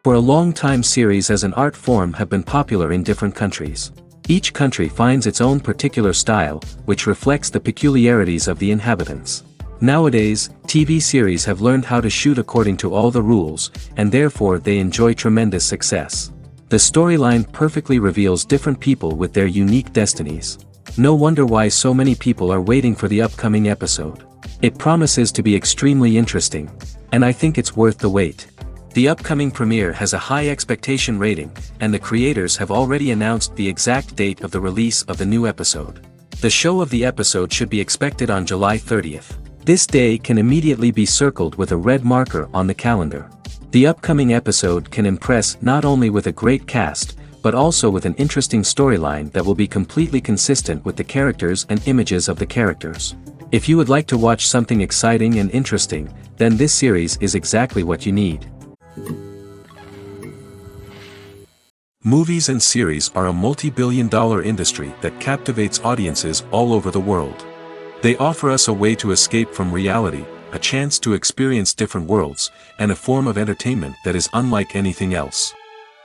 For a long time, series as an art form have been popular in different countries. Each country finds its own particular style, which reflects the peculiarities of the inhabitants. Nowadays, TV series have learned how to shoot according to all the rules, and therefore they enjoy tremendous success. The storyline perfectly reveals different people with their unique destinies. No wonder why so many people are waiting for the upcoming episode. It promises to be extremely interesting, and I think it's worth the wait. The upcoming premiere has a high expectation rating, and the creators have already announced the exact date of the release of the new episode. The show of the episode should be expected on July 30th. This day can immediately be circled with a red marker on the calendar. The upcoming episode can impress not only with a great cast, but also with an interesting storyline that will be completely consistent with the characters and images of the characters. If you would like to watch something exciting and interesting, then this series is exactly what you need. Movies and series are a multi-billion-dollar industry that captivates audiences all over the world. They offer us a way to escape from reality, a chance to experience different worlds, and a form of entertainment that is unlike anything else.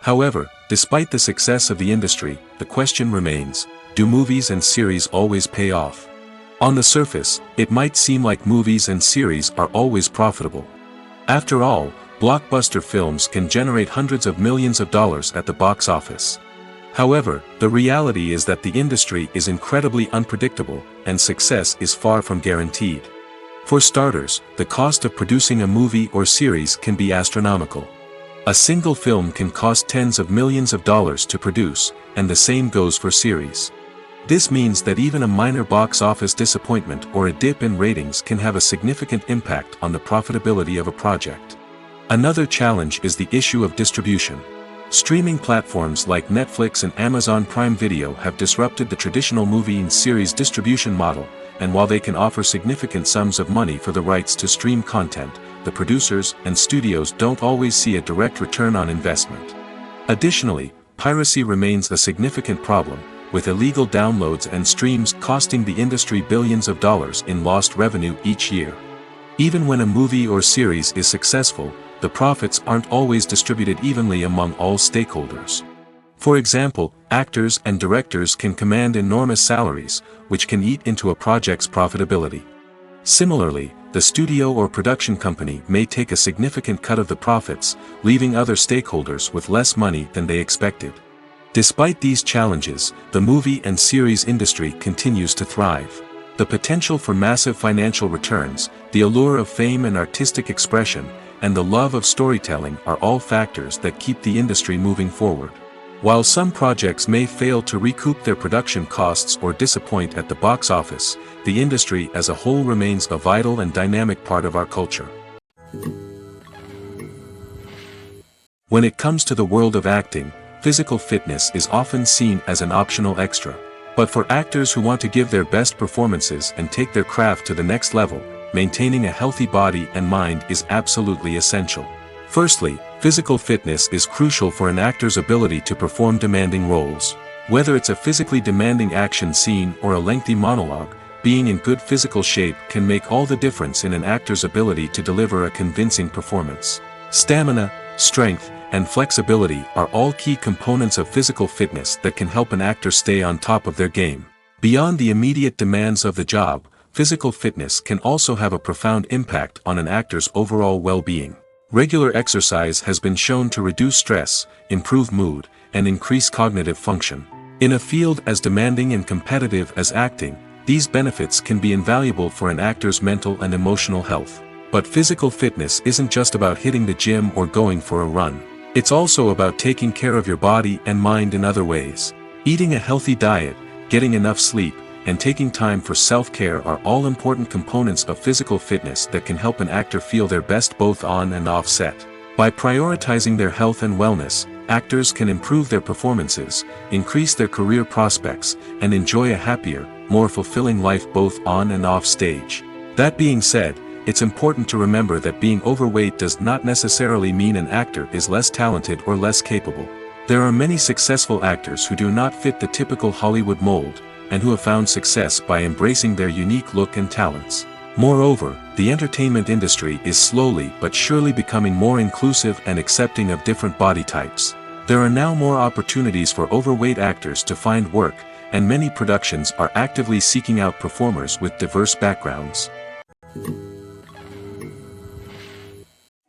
However, despite the success of the industry, the question remains, do movies and series always pay off? On the surface, it might seem like movies and series are always profitable. After all, blockbuster films can generate hundreds of millions of dollars at the box office. However, the reality is that the industry is incredibly unpredictable, and success is far from guaranteed. For starters, the cost of producing a movie or series can be astronomical. A single film can cost tens of millions of dollars to produce, and the same goes for series. This means that even a minor box office disappointment or a dip in ratings can have a significant impact on the profitability of a project. Another challenge is the issue of distribution. Streaming platforms like Netflix and Amazon Prime Video have disrupted the traditional movie and series distribution model, and while they can offer significant sums of money for the rights to stream content, the producers and studios don't always see a direct return on investment. Additionally, piracy remains a significant problem, with illegal downloads and streams costing the industry billions of dollars in lost revenue each year. Even when a movie or series is successful, the profits aren't always distributed evenly among all stakeholders. For example, actors and directors can command enormous salaries, which can eat into a project's profitability. Similarly, the studio or production company may take a significant cut of the profits, leaving other stakeholders with less money than they expected. Despite these challenges, the movie and series industry continues to thrive. The potential for massive financial returns, the allure of fame and artistic expression, and the love of storytelling are all factors that keep the industry moving forward. While some projects may fail to recoup their production costs or disappoint at the box office, the industry as a whole remains a vital and dynamic part of our culture. When it comes to the world of acting, physical fitness is often seen as an optional extra. But for actors who want to give their best performances and take their craft to the next level, maintaining a healthy body and mind is absolutely essential. Firstly, physical fitness is crucial for an actor's ability to perform demanding roles. Whether it's a physically demanding action scene or a lengthy monologue, being in good physical shape can make all the difference in an actor's ability to deliver a convincing performance. Stamina, strength, and flexibility are all key components of physical fitness that can help an actor stay on top of their game. Beyond the immediate demands of the job, physical fitness can also have a profound impact on an actor's overall well-being. Regular exercise has been shown to reduce stress, improve mood, and increase cognitive function. In a field as demanding and competitive as acting, these benefits can be invaluable for an actor's mental and emotional health. But physical fitness isn't just about hitting the gym or going for a run. It's also about taking care of your body and mind in other ways. Eating a healthy diet, getting enough sleep, and taking time for self-care are all important components of physical fitness that can help an actor feel their best both on and off set. By prioritizing their health and wellness, actors can improve their performances, increase their career prospects, and enjoy a happier, more fulfilling life both on and off stage. That being said, it's important to remember that being overweight does not necessarily mean an actor is less talented or less capable. There are many successful actors who do not fit the typical Hollywood mold, and who have found success by embracing their unique look and talents. Moreover, the entertainment industry is slowly but surely becoming more inclusive and accepting of different body types. There are now more opportunities for overweight actors to find work, and many productions are actively seeking out performers with diverse backgrounds.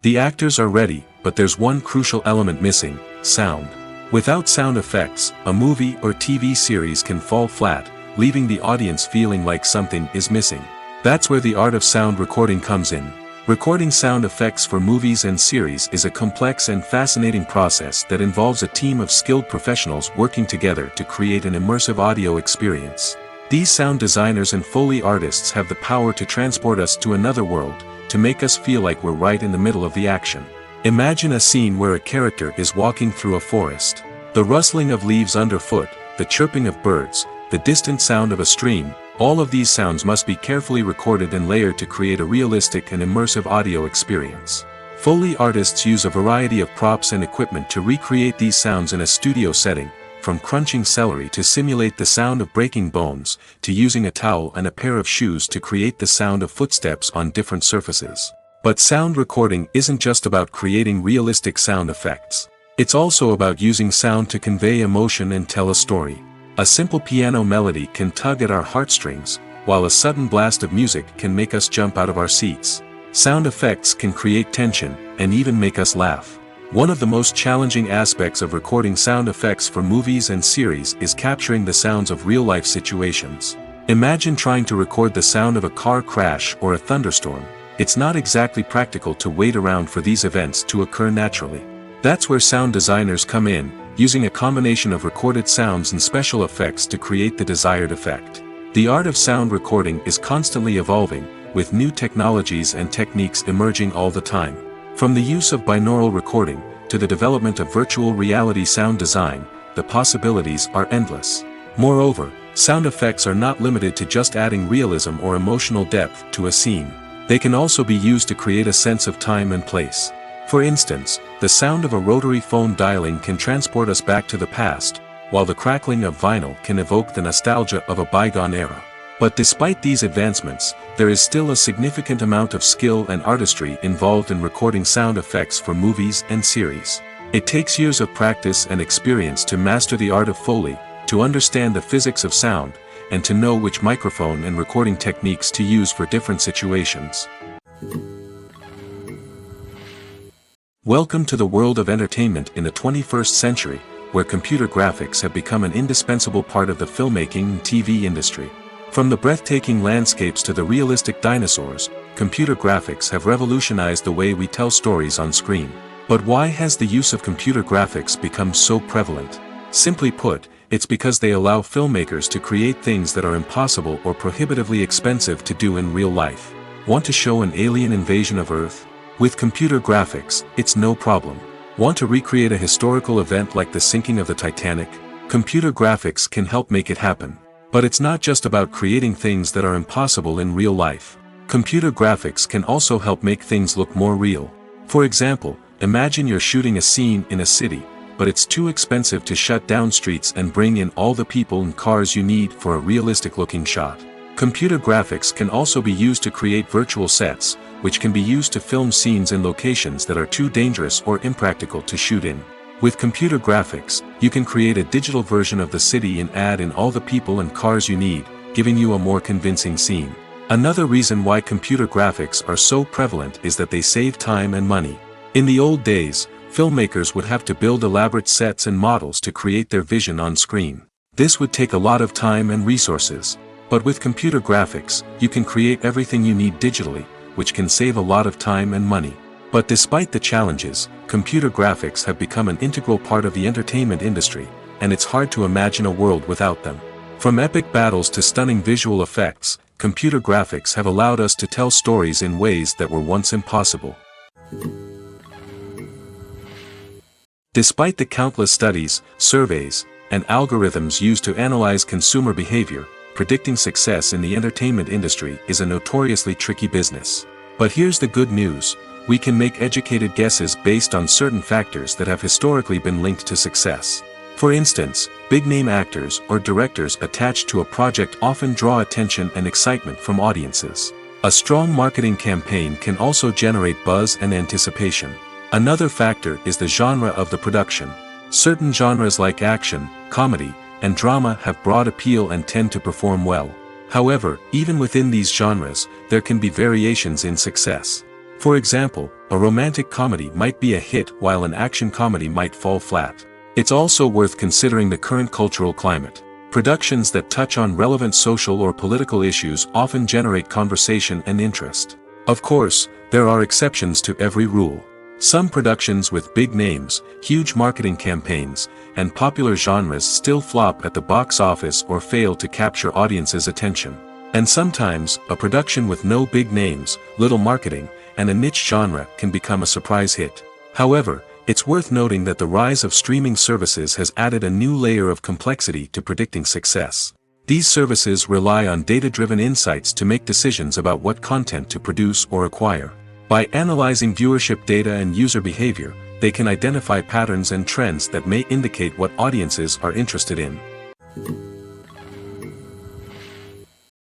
The actors are ready, but there's one crucial element missing: sound. Without sound effects, a movie or TV series can fall flat, leaving the audience feeling like something is missing. That's where the art of sound recording comes in. Recording sound effects for movies and series is a complex and fascinating process that involves a team of skilled professionals working together to create an immersive audio experience. These sound designers and Foley artists have the power to transport us to another world, to make us feel like we're right in the middle of the action. Imagine a scene where a character is walking through a forest. The rustling of leaves underfoot, the chirping of birds, the distant sound of a stream, all of these sounds must be carefully recorded and layered to create a realistic and immersive audio experience. Foley artists use a variety of props and equipment to recreate these sounds in a studio setting, from crunching celery to simulate the sound of breaking bones, to using a towel and a pair of shoes to create the sound of footsteps on different surfaces. But sound recording isn't just about creating realistic sound effects. It's also about using sound to convey emotion and tell a story. A simple piano melody can tug at our heartstrings, while a sudden blast of music can make us jump out of our seats. Sound effects can create tension, and even make us laugh. One of the most challenging aspects of recording sound effects for movies and series is capturing the sounds of real-life situations. Imagine trying to record the sound of a car crash or a thunderstorm. It's not exactly practical to wait around for these events to occur naturally. That's where sound designers come in, using a combination of recorded sounds and special effects to create the desired effect. The art of sound recording is constantly evolving, with new technologies and techniques emerging all the time. From the use of binaural recording, to the development of virtual reality sound design, the possibilities are endless. Moreover, sound effects are not limited to just adding realism or emotional depth to a scene. They can also be used to create a sense of time and place. For instance, the sound of a rotary phone dialing can transport us back to the past, while the crackling of vinyl can evoke the nostalgia of a bygone era. But despite these advancements, there is still a significant amount of skill and artistry involved in recording sound effects for movies and series. It takes years of practice and experience to master the art of Foley, to understand the physics of sound, and to know which microphone and recording techniques to use for different situations. Welcome to the world of entertainment in the 21st century, where computer graphics have become an indispensable part of the filmmaking and TV industry. From the breathtaking landscapes to the realistic dinosaurs, computer graphics have revolutionized the way we tell stories on screen. But why has the use of computer graphics become so prevalent? Simply put, it's because they allow filmmakers to create things that are impossible or prohibitively expensive to do in real life. Want to show an alien invasion of Earth? With computer graphics, it's no problem. Want to recreate a historical event like the sinking of the Titanic? Computer graphics can help make it happen. But it's not just about creating things that are impossible in real life. Computer graphics can also help make things look more real. For example, imagine you're shooting a scene in a city, but it's too expensive to shut down streets and bring in all the people and cars you need for a realistic-looking shot. Computer graphics can also be used to create virtual sets, which can be used to film scenes in locations that are too dangerous or impractical to shoot in. With computer graphics, you can create a digital version of the city and add in all the people and cars you need, giving you a more convincing scene. Another reason why computer graphics are so prevalent is that they save time and money. In the old days, filmmakers would have to build elaborate sets and models to create their vision on screen. This would take a lot of time and resources. But with computer graphics, you can create everything you need digitally, which can save a lot of time and money. But despite the challenges, computer graphics have become an integral part of the entertainment industry, and it's hard to imagine a world without them. From epic battles to stunning visual effects, computer graphics have allowed us to tell stories in ways that were once impossible. Despite the countless studies, surveys, and algorithms used to analyze consumer behavior, predicting success in the entertainment industry is a notoriously tricky business. But here's the good news: we can make educated guesses based on certain factors that have historically been linked to success. For instance, big-name actors or directors attached to a project often draw attention and excitement from audiences. A strong marketing campaign can also generate buzz and anticipation. Another factor is the genre of the production. Certain genres like action, comedy, and drama have broad appeal and tend to perform well. However, even within these genres, there can be variations in success. For example, a romantic comedy might be a hit while an action comedy might fall flat. It's also worth considering the current cultural climate. Productions that touch on relevant social or political issues often generate conversation and interest. Of course, there are exceptions to every rule. Some productions with big names, huge marketing campaigns, and popular genres still flop at the box office or fail to capture audiences' attention. And sometimes, a production with no big names, little marketing, and a niche genre can become a surprise hit. However, it's worth noting that the rise of streaming services has added a new layer of complexity to predicting success. These services rely on data-driven insights to make decisions about what content to produce or acquire. By analyzing viewership data and user behavior, they can identify patterns and trends that may indicate what audiences are interested in.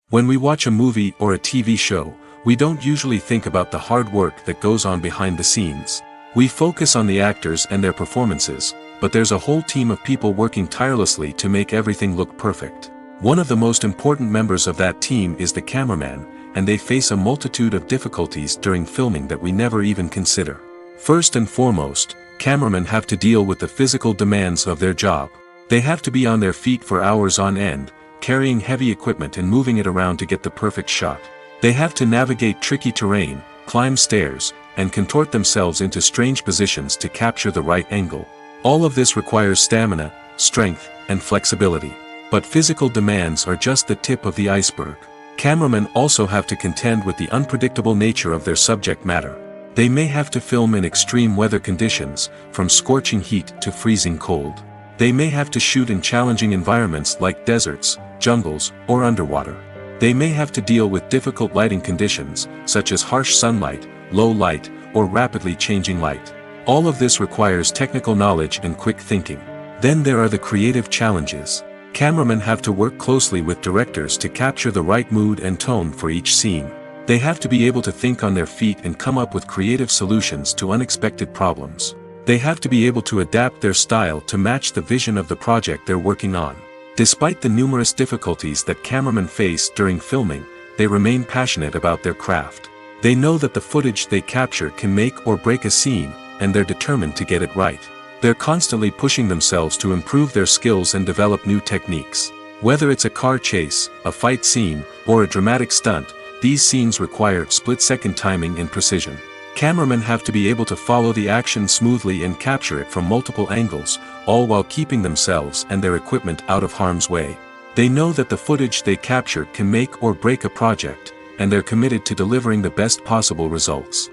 When we watch a movie or a TV show, we don't usually think about the hard work that goes on behind the scenes. We focus on the actors and their performances, but there's a whole team of people working tirelessly to make everything look perfect. One of the most important members of that team is the cameraman, and they face a multitude of difficulties during filming that we never even consider. First and foremost, cameramen have to deal with the physical demands of their job. They have to be on their feet for hours on end, carrying heavy equipment and moving it around to get the perfect shot. They have to navigate tricky terrain, climb stairs, and contort themselves into strange positions to capture the right angle. All of this requires stamina, strength, and flexibility. But physical demands are just the tip of the iceberg. Cameramen also have to contend with the unpredictable nature of their subject matter. They may have to film in extreme weather conditions, from scorching heat to freezing cold. They may have to shoot in challenging environments like deserts, jungles, or underwater. They may have to deal with difficult lighting conditions, such as harsh sunlight, low light, or rapidly changing light. All of this requires technical knowledge and quick thinking. Then there are the creative challenges. Cameramen have to work closely with directors to capture the right mood and tone for each scene. They have to be able to think on their feet and come up with creative solutions to unexpected problems. They have to be able to adapt their style to match the vision of the project they're working on. Despite the numerous difficulties that cameramen face during filming, they remain passionate about their craft. They know that the footage they capture can make or break a scene, and they're determined to get it right. They're constantly pushing themselves to improve their skills and develop new techniques. Whether it's a car chase, a fight scene, or a dramatic stunt, these scenes require split-second timing and precision. Cameramen have to be able to follow the action smoothly and capture it from multiple angles, all while keeping themselves and their equipment out of harm's way. They know that the footage they capture can make or break a project, and they're committed to delivering the best possible results.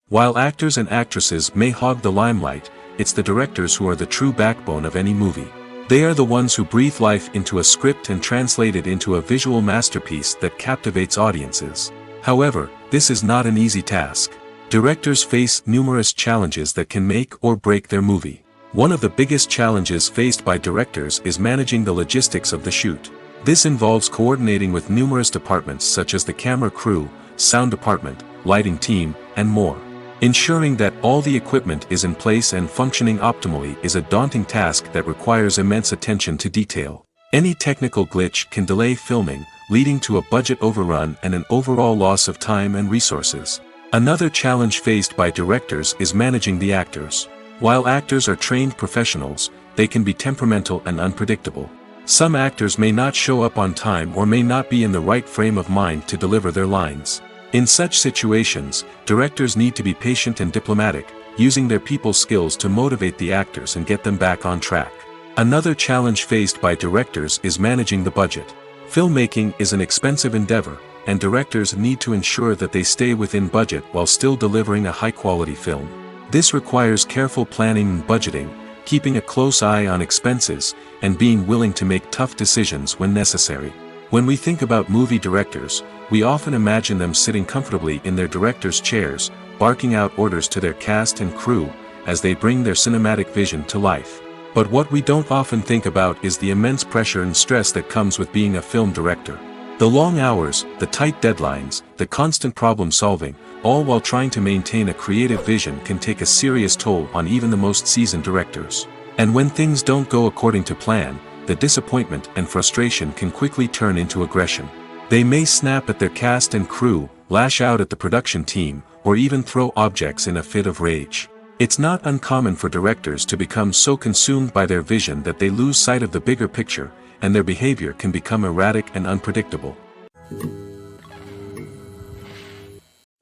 While actors and actresses may hog the limelight, it's the directors who are the true backbone of any movie. They are the ones who breathe life into a script and translate it into a visual masterpiece that captivates audiences. However, this is not an easy task. Directors face numerous challenges that can make or break their movie. One of the biggest challenges faced by directors is managing the logistics of the shoot. This involves coordinating with numerous departments such as the camera crew, sound department, lighting team, and more. Ensuring that all the equipment is in place and functioning optimally is a daunting task that requires immense attention to detail. Any technical glitch can delay filming, leading to a budget overrun and an overall loss of time and resources. Another challenge faced by directors is managing the actors. While actors are trained professionals, they can be temperamental and unpredictable. Some actors may not show up on time or may not be in the right frame of mind to deliver their lines. In such situations, directors need to be patient and diplomatic, using their people skills to motivate the actors and get them back on track. Another challenge faced by directors is managing the budget. Filmmaking is an expensive endeavor, and directors need to ensure that they stay within budget while still delivering a high-quality film. This requires careful planning and budgeting, keeping a close eye on expenses, and being willing to make tough decisions when necessary. When we think about movie directors, we often imagine them sitting comfortably in their director's chairs, barking out orders to their cast and crew, as they bring their cinematic vision to life. But what we don't often think about is the immense pressure and stress that comes with being a film director. The long hours, the tight deadlines, the constant problem solving, all while trying to maintain a creative vision can take a serious toll on even the most seasoned directors. And when things don't go according to plan, the disappointment and frustration can quickly turn into aggression. They may snap at their cast and crew, lash out at the production team, or even throw objects in a fit of rage. It's not uncommon for directors to become so consumed by their vision that they lose sight of the bigger picture, and their behavior can become erratic and unpredictable.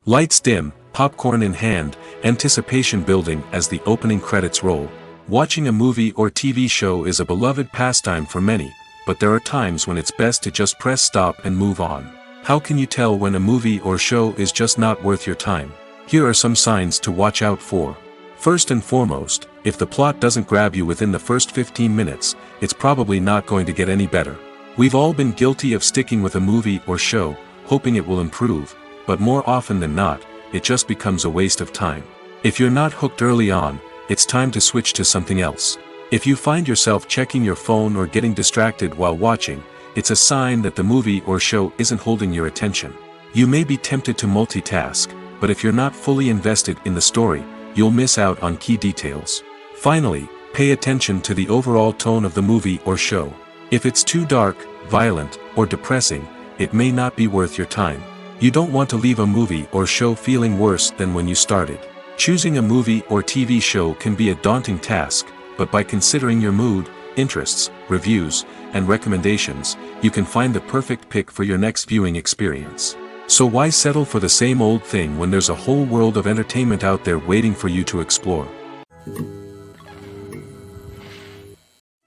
Lights dim, popcorn in hand, anticipation building as the opening credits roll. Watching a movie or TV show is a beloved pastime for many, but there are times when it's best to just press stop and move on. How can you tell when a movie or show is just not worth your time? Here are some signs to watch out for. First and foremost, if the plot doesn't grab you within the first 15 minutes, it's probably not going to get any better. We've all been guilty of sticking with a movie or show, hoping it will improve, but more often than not, it just becomes a waste of time. If you're not hooked early on, it's time to switch to something else. If you find yourself checking your phone or getting distracted while watching, it's a sign that the movie or show isn't holding your attention. You may be tempted to multitask, but if you're not fully invested in the story, you'll miss out on key details. Finally, pay attention to the overall tone of the movie or show. If it's too dark, violent, or depressing, it may not be worth your time. You don't want to leave a movie or show feeling worse than when you started. Choosing a movie or TV show can be a daunting task, but by considering your mood, interests, reviews, and recommendations, you can find the perfect pick for your next viewing experience. So why settle for the same old thing when there's a whole world of entertainment out there waiting for you to explore?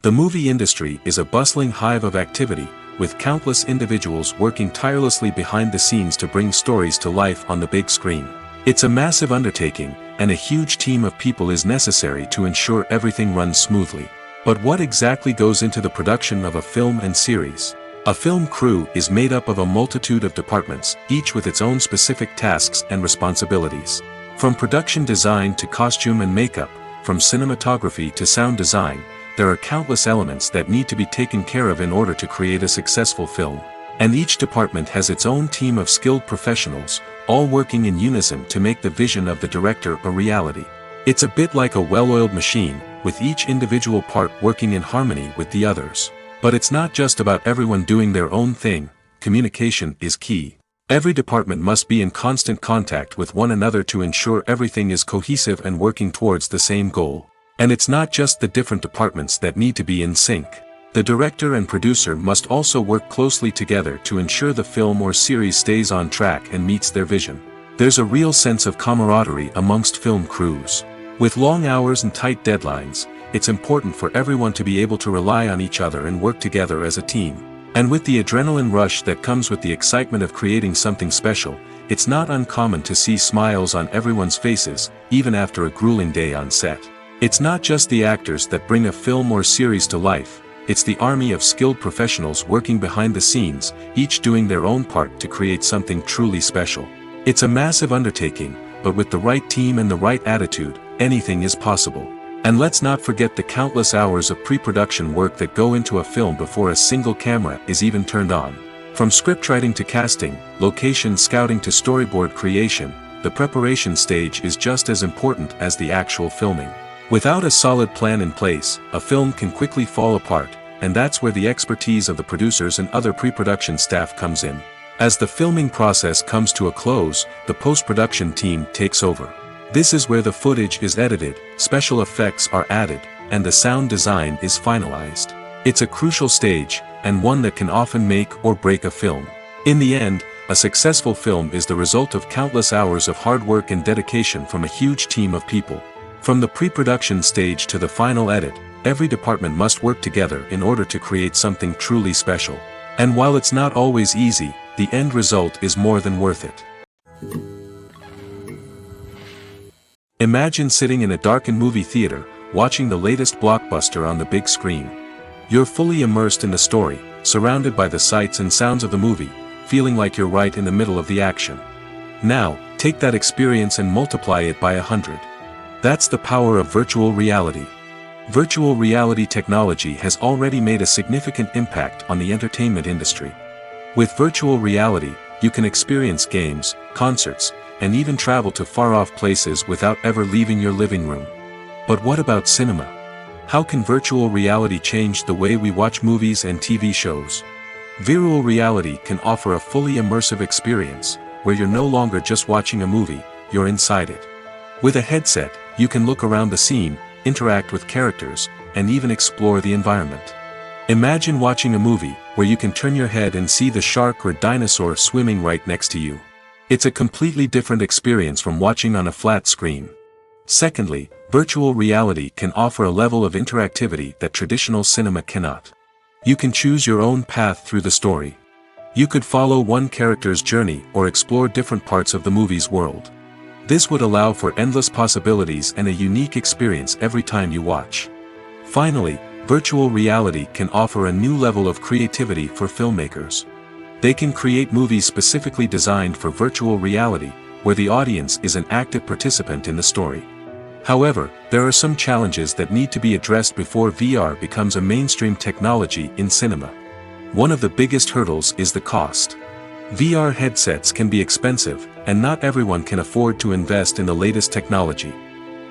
The movie industry is a bustling hive of activity, with countless individuals working tirelessly behind the scenes to bring stories to life on the big screen. It's a massive undertaking, and a huge team of people is necessary to ensure everything runs smoothly. But what exactly goes into the production of a film and series? A film crew is made up of a multitude of departments, each with its own specific tasks and responsibilities. From production design to costume and makeup, from cinematography to sound design, there are countless elements that need to be taken care of in order to create a successful film. And each department has its own team of skilled professionals, all working in unison to make the vision of the director a reality. It's a bit like a well-oiled machine, with each individual part working in harmony with the others. But it's not just about everyone doing their own thing. Communication is key. Every department must be in constant contact with one another to ensure everything is cohesive and working towards the same goal. And it's not just the different departments that need to be in sync. The director and producer must also work closely together to ensure the film or series stays on track and meets their vision. There's a real sense of camaraderie amongst film crews. With long hours and tight deadlines, it's important for everyone to be able to rely on each other and work together as a team. And with the adrenaline rush that comes with the excitement of creating something special, it's not uncommon to see smiles on everyone's faces, even after a grueling day on set. It's not just the actors that bring a film or series to life, it's the army of skilled professionals working behind the scenes, each doing their own part to create something truly special. It's a massive undertaking, but with the right team and the right attitude, anything is possible. And let's not forget the countless hours of pre-production work that go into a film before a single camera is even turned on. From scriptwriting to casting, location scouting to storyboard creation, the preparation stage is just as important as the actual filming. Without a solid plan in place, a film can quickly fall apart, and that's where the expertise of the producers and other pre-production staff comes in. As the filming process comes to a close, the post-production team takes over. This is where the footage is edited, special effects are added, and the sound design is finalized. It's a crucial stage, and one that can often make or break a film. In the end, a successful film is the result of countless hours of hard work and dedication from a huge team of people. From the pre-production stage to the final edit, every department must work together in order to create something truly special. And while it's not always easy, the end result is more than worth it. Imagine sitting in a darkened movie theater, watching the latest blockbuster on the big screen. You're fully immersed in the story, surrounded by the sights and sounds of the movie, feeling like you're right in the middle of the action. Now, take that experience and multiply it by 100. That's the power of virtual reality. Virtual reality technology has already made a significant impact on the entertainment industry. With virtual reality, you can experience games, concerts, and even travel to far-off places without ever leaving your living room. But what about cinema? How can virtual reality change the way we watch movies and TV shows? Virtual reality can offer a fully immersive experience, where you're no longer just watching a movie, you're inside it. With a headset, you can look around the scene, interact with characters, and even explore the environment. Imagine watching a movie, where you can turn your head and see the shark or dinosaur swimming right next to you. It's a completely different experience from watching on a flat screen. Secondly, virtual reality can offer a level of interactivity that traditional cinema cannot. You can choose your own path through the story. You could follow one character's journey or explore different parts of the movie's world. This would allow for endless possibilities and a unique experience every time you watch. Finally, virtual reality can offer a new level of creativity for filmmakers. They can create movies specifically designed for virtual reality, where the audience is an active participant in the story. However, there are some challenges that need to be addressed before VR becomes a mainstream technology in cinema. One of the biggest hurdles is the cost. VR headsets can be expensive, and not everyone can afford to invest in the latest technology.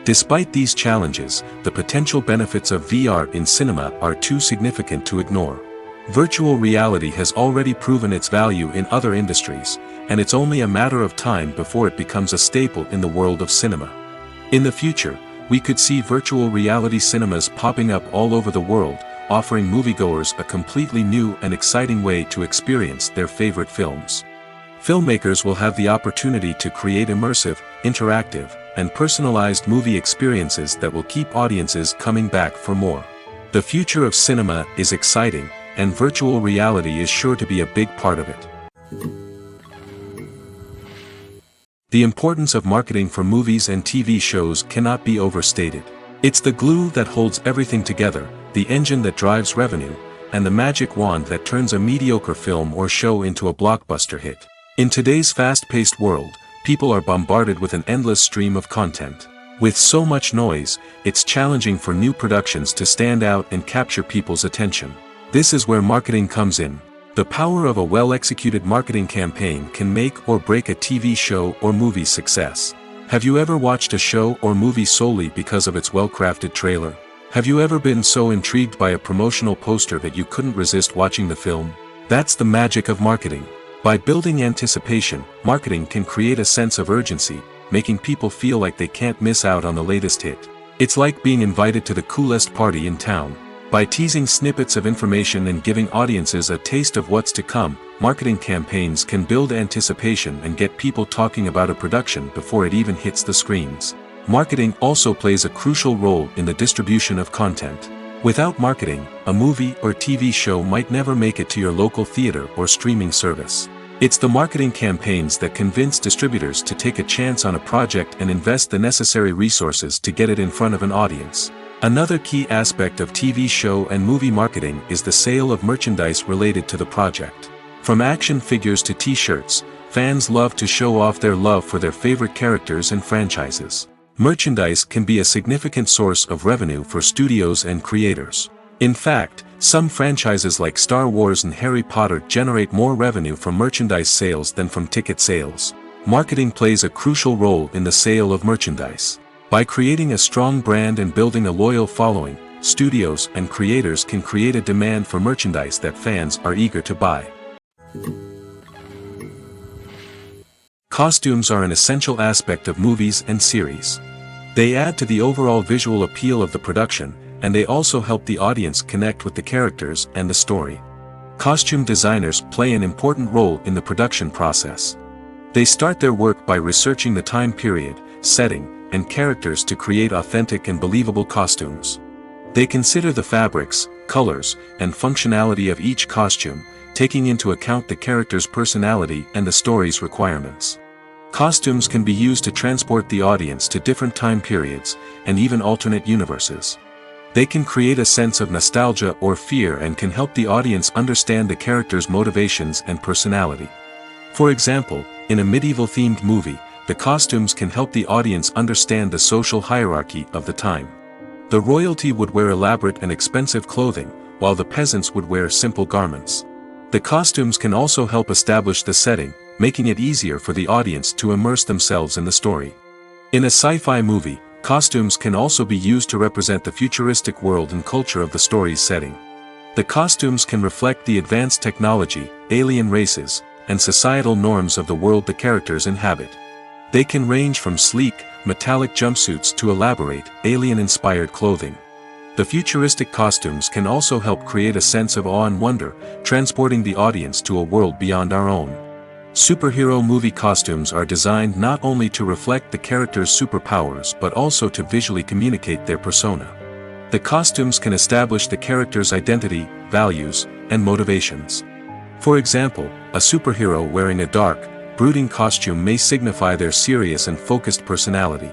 Despite these challenges, the potential benefits of VR in cinema are too significant to ignore. Virtual reality has already proven its value in other industries, and it's only a matter of time before it becomes a staple in the world of cinema. In the future, we could see virtual reality cinemas popping up all over the world, offering moviegoers a completely new and exciting way to experience their favorite films. Filmmakers will have the opportunity to create immersive, interactive, and personalized movie experiences that will keep audiences coming back for more. The future of cinema is exciting, and virtual reality is sure to be a big part of it. The importance of marketing for movies and TV shows cannot be overstated. It's the glue that holds everything together, the engine that drives revenue, and the magic wand that turns a mediocre film or show into a blockbuster hit. In today's fast-paced world, people are bombarded with an endless stream of content. With so much noise, it's challenging for new productions to stand out and capture people's attention. This is where marketing comes in. The power of a well-executed marketing campaign can make or break a TV show or movie's success. Have you ever watched a show or movie solely because of its well-crafted trailer? Have you ever been so intrigued by a promotional poster that you couldn't resist watching the film? That's the magic of marketing. By building anticipation, marketing can create a sense of urgency, making people feel like they can't miss out on the latest hit. It's like being invited to the coolest party in town. By teasing snippets of information and giving audiences a taste of what's to come, marketing campaigns can build anticipation and get people talking about a production before it even hits the screens. Marketing also plays a crucial role in the distribution of content. Without marketing, a movie or TV show might never make it to your local theater or streaming service. It's the marketing campaigns that convince distributors to take a chance on a project and invest the necessary resources to get it in front of an audience. Another key aspect of TV show and movie marketing is the sale of merchandise related to the project. From action figures to t-shirts, fans love to show off their love for their favorite characters and franchises. Merchandise can be a significant source of revenue for studios and creators. In fact, some franchises like Star Wars and Harry Potter generate more revenue from merchandise sales than from ticket sales. Marketing plays a crucial role in the sale of merchandise. By creating a strong brand and building a loyal following, studios and creators can create a demand for merchandise that fans are eager to buy. Costumes are an essential aspect of movies and series. They add to the overall visual appeal of the production, and they also help the audience connect with the characters and the story. Costume designers play an important role in the production process. They start their work by researching the time period, setting, and characters to create authentic and believable costumes. They consider the fabrics, colors, and functionality of each costume, taking into account the character's personality and the story's requirements. Costumes can be used to transport the audience to different time periods, and even alternate universes. They can create a sense of nostalgia or fear and can help the audience understand the character's motivations and personality. For example, in a medieval-themed movie, the costumes can help the audience understand the social hierarchy of the time. The royalty would wear elaborate and expensive clothing, while the peasants would wear simple garments. The costumes can also help establish the setting, making it easier for the audience to immerse themselves in the story. In a sci-fi movie, costumes can also be used to represent the futuristic world and culture of the story's setting. The costumes can reflect the advanced technology, alien races, and societal norms of the world the characters inhabit. They can range from sleek, metallic jumpsuits to elaborate, alien-inspired clothing. The futuristic costumes can also help create a sense of awe and wonder, transporting the audience to a world beyond our own. Superhero movie costumes are designed not only to reflect the character's superpowers but also to visually communicate their persona. The costumes can establish the character's identity, values, and motivations. For example, a superhero wearing a dark, brooding costume may signify their serious and focused personality.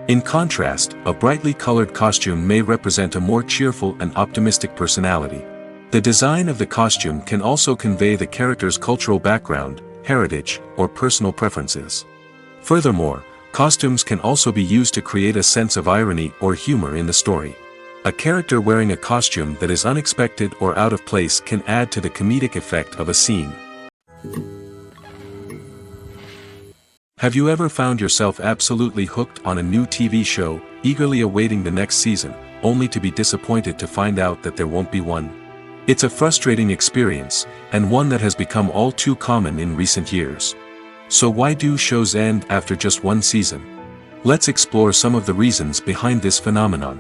In contrast, a brightly colored costume may represent a more cheerful and optimistic personality. The design of the costume can also convey the character's cultural background, heritage, or personal preferences. Furthermore, costumes can also be used to create a sense of irony or humor in the story. A character wearing a costume that is unexpected or out of place can add to the comedic effect of a scene. Have you ever found yourself absolutely hooked on a new TV show, eagerly awaiting the next season, only to be disappointed to find out that there won't be one? It's a frustrating experience, and one that has become all too common in recent years. So why do shows end after just one season? Let's explore some of the reasons behind this phenomenon.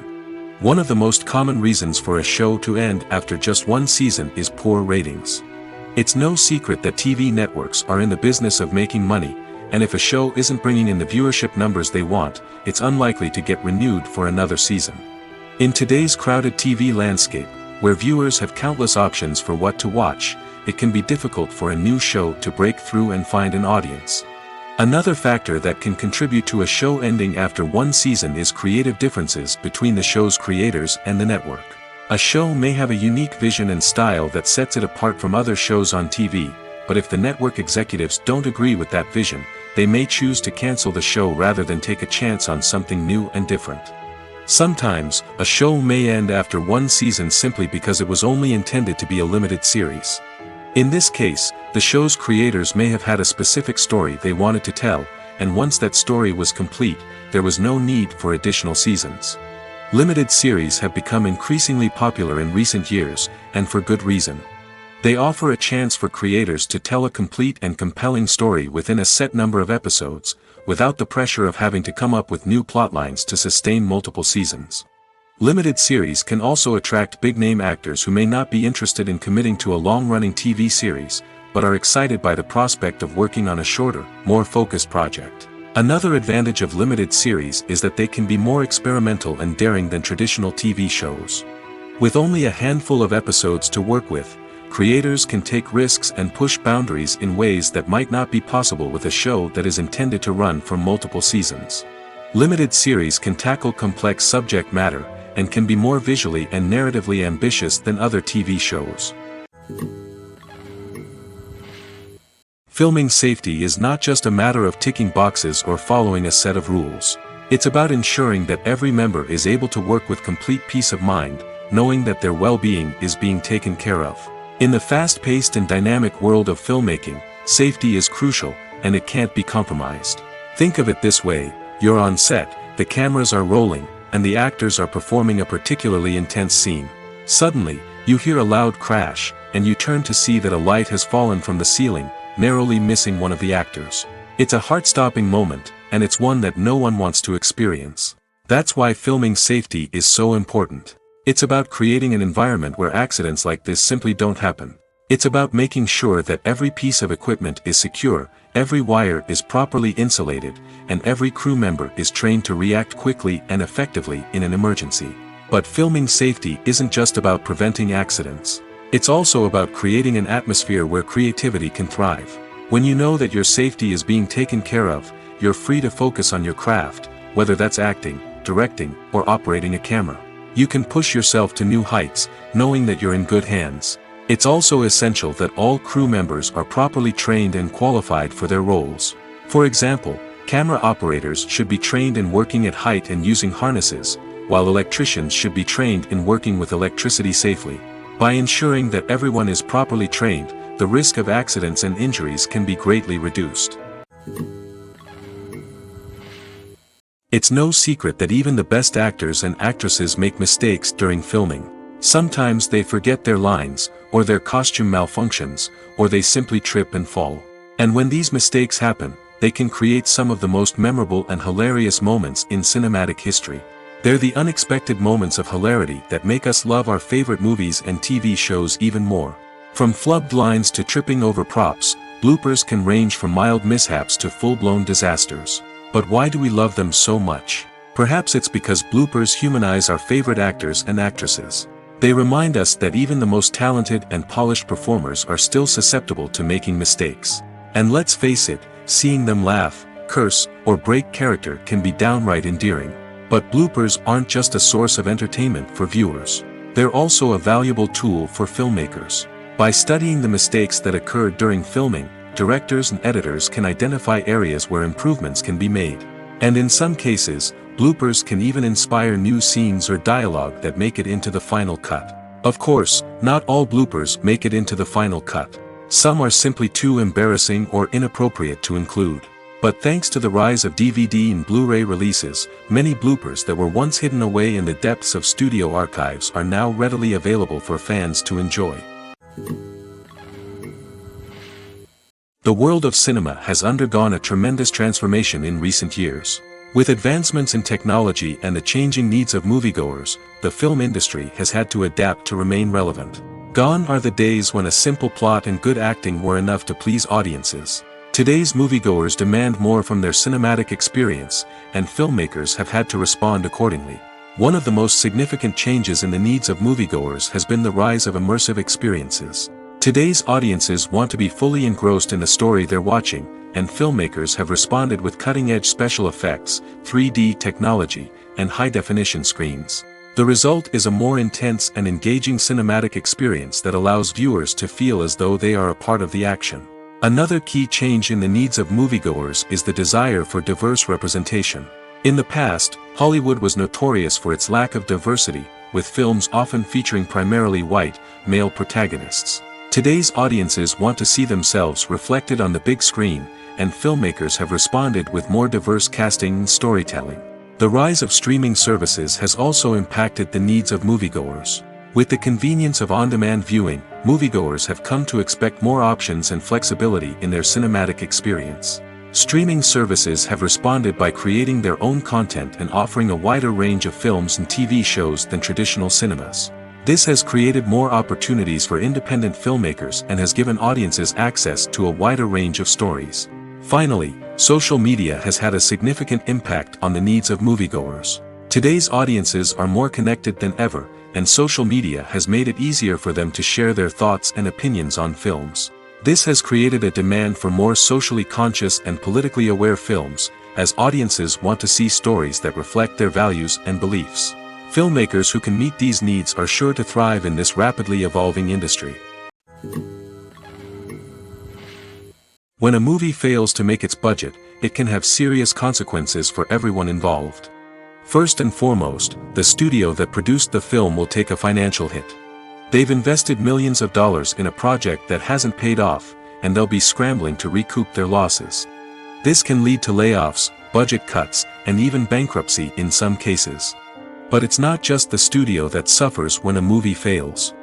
One of the most common reasons for a show to end after just one season is poor ratings. It's no secret that TV networks are in the business of making money, and if a show isn't bringing in the viewership numbers they want, it's unlikely to get renewed for another season. In today's crowded TV landscape, where viewers have countless options for what to watch, it can be difficult for a new show to break through and find an audience. Another factor that can contribute to a show ending after one season is creative differences between the show's creators and the network. A show may have a unique vision and style that sets it apart from other shows on TV, but if the network executives don't agree with that vision, they may choose to cancel the show rather than take a chance on something new and different. Sometimes, a show may end after one season simply because it was only intended to be a limited series. In this case, the show's creators may have had a specific story they wanted to tell, and once that story was complete, there was no need for additional seasons. Limited series have become increasingly popular in recent years, and for good reason. They offer a chance for creators to tell a complete and compelling story within a set number of episodes, without the pressure of having to come up with new plotlines to sustain multiple seasons. Limited series can also attract big-name actors who may not be interested in committing to a long-running TV series, but are excited by the prospect of working on a shorter, more focused project. Another advantage of limited series is that they can be more experimental and daring than traditional TV shows. With only a handful of episodes to work with, creators can take risks and push boundaries in ways that might not be possible with a show that is intended to run for multiple seasons. Limited series can tackle complex subject matter, and can be more visually and narratively ambitious than other TV shows. Filming safety is not just a matter of ticking boxes or following a set of rules. It's about ensuring that every member is able to work with complete peace of mind, knowing that their well-being is being taken care of. In the fast-paced and dynamic world of filmmaking, safety is crucial, and it can't be compromised. Think of it this way: you're on set, the cameras are rolling, and the actors are performing a particularly intense scene. Suddenly, you hear a loud crash, and you turn to see that a light has fallen from the ceiling, narrowly missing one of the actors. It's a heart-stopping moment, and it's one that no one wants to experience. That's why filming safety is so important. It's about creating an environment where accidents like this simply don't happen. It's about making sure that every piece of equipment is secure, every wire is properly insulated, and every crew member is trained to react quickly and effectively in an emergency. But filming safety isn't just about preventing accidents. It's also about creating an atmosphere where creativity can thrive. When you know that your safety is being taken care of, you're free to focus on your craft, whether that's acting, directing, or operating a camera. You can push yourself to new heights, knowing that you're in good hands. It's also essential that all crew members are properly trained and qualified for their roles. For example, camera operators should be trained in working at height and using harnesses, while electricians should be trained in working with electricity safely. By ensuring that everyone is properly trained, the risk of accidents and injuries can be greatly reduced. It's no secret that even the best actors and actresses make mistakes during filming. Sometimes they forget their lines, or their costume malfunctions, or they simply trip and fall. And when these mistakes happen, they can create some of the most memorable and hilarious moments in cinematic history. They're the unexpected moments of hilarity that make us love our favorite movies and TV shows even more. From flubbed lines to tripping over props, bloopers can range from mild mishaps to full-blown disasters. But why do we love them so much? Perhaps it's because bloopers humanize our favorite actors and actresses. They remind us that even the most talented and polished performers are still susceptible to making mistakes. And let's face it, seeing them laugh, curse, or break character can be downright endearing. But bloopers aren't just a source of entertainment for viewers. They're also a valuable tool for filmmakers. By studying the mistakes that occurred during filming, directors and editors can identify areas where improvements can be made. And in some cases, bloopers can even inspire new scenes or dialogue that make it into the final cut. Of course, not all bloopers make it into the final cut. Some are simply too embarrassing or inappropriate to include. But thanks to the rise of DVD and Blu-ray releases, many bloopers that were once hidden away in the depths of studio archives are now readily available for fans to enjoy. The world of cinema has undergone a tremendous transformation in recent years. With advancements in technology and the changing needs of moviegoers, the film industry has had to adapt to remain relevant. Gone are the days when a simple plot and good acting were enough to please audiences. Today's moviegoers demand more from their cinematic experience, and filmmakers have had to respond accordingly. One of the most significant changes in the needs of moviegoers has been the rise of immersive experiences. Today's audiences want to be fully engrossed in the story they're watching, and filmmakers have responded with cutting-edge special effects, 3D technology, and high-definition screens. The result is a more intense and engaging cinematic experience that allows viewers to feel as though they are a part of the action. Another key change in the needs of moviegoers is the desire for diverse representation. In the past, Hollywood was notorious for its lack of diversity, with films often featuring primarily white, male protagonists. Today's audiences want to see themselves reflected on the big screen, and filmmakers have responded with more diverse casting and storytelling. The rise of streaming services has also impacted the needs of moviegoers. With the convenience of on-demand viewing, moviegoers have come to expect more options and flexibility in their cinematic experience. Streaming services have responded by creating their own content and offering a wider range of films and TV shows than traditional cinemas. This has created more opportunities for independent filmmakers and has given audiences access to a wider range of stories. Finally, social media has had a significant impact on the needs of moviegoers. Today's audiences are more connected than ever, and social media has made it easier for them to share their thoughts and opinions on films. This has created a demand for more socially conscious and politically aware films, as audiences want to see stories that reflect their values and beliefs. Filmmakers who can meet these needs are sure to thrive in this rapidly evolving industry. When a movie fails to make its budget, it can have serious consequences for everyone involved. First and foremost, the studio that produced the film will take a financial hit. They've invested millions of dollars in a project that hasn't paid off, and they'll be scrambling to recoup their losses. This can lead to layoffs, budget cuts, and even bankruptcy in some cases. But it's not just the studio that suffers when a movie fails.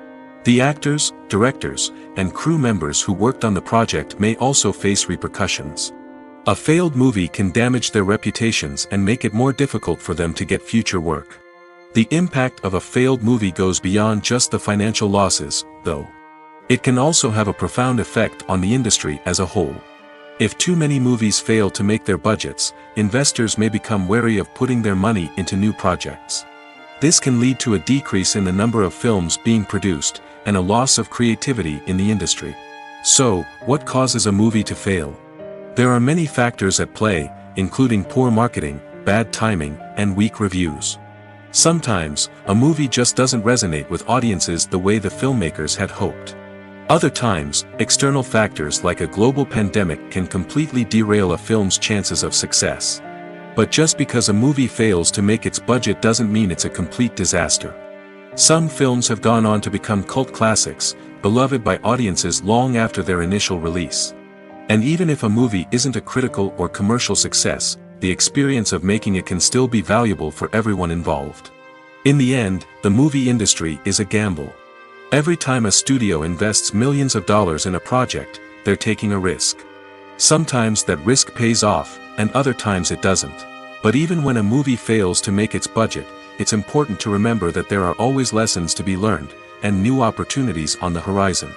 The actors, directors, and crew members who worked on the project may also face repercussions. A failed movie can damage their reputations and make it more difficult for them to get future work. The impact of a failed movie goes beyond just the financial losses, though. It can also have a profound effect on the industry as a whole. If too many movies fail to make their budgets, investors may become wary of putting their money into new projects. This can lead to a decrease in the number of films being produced, and a loss of creativity in the industry. So, what causes a movie to fail? There are many factors at play, including poor marketing, bad timing, and weak reviews. Sometimes, a movie just doesn't resonate with audiences the way the filmmakers had hoped. Other times, external factors like a global pandemic can completely derail a film's chances of success. But just because a movie fails to make its budget doesn't mean it's a complete disaster. Some films have gone on to become cult classics, beloved by audiences long after their initial release. And even if a movie isn't a critical or commercial success, the experience of making it can still be valuable for everyone involved. In the end, the movie industry is a gamble. Every time a studio invests millions of dollars in a project, they're taking a risk. Sometimes that risk pays off, and other times it doesn't. But even when a movie fails to make its budget, it's important to remember that there are always lessons to be learned, and new opportunities on the horizon.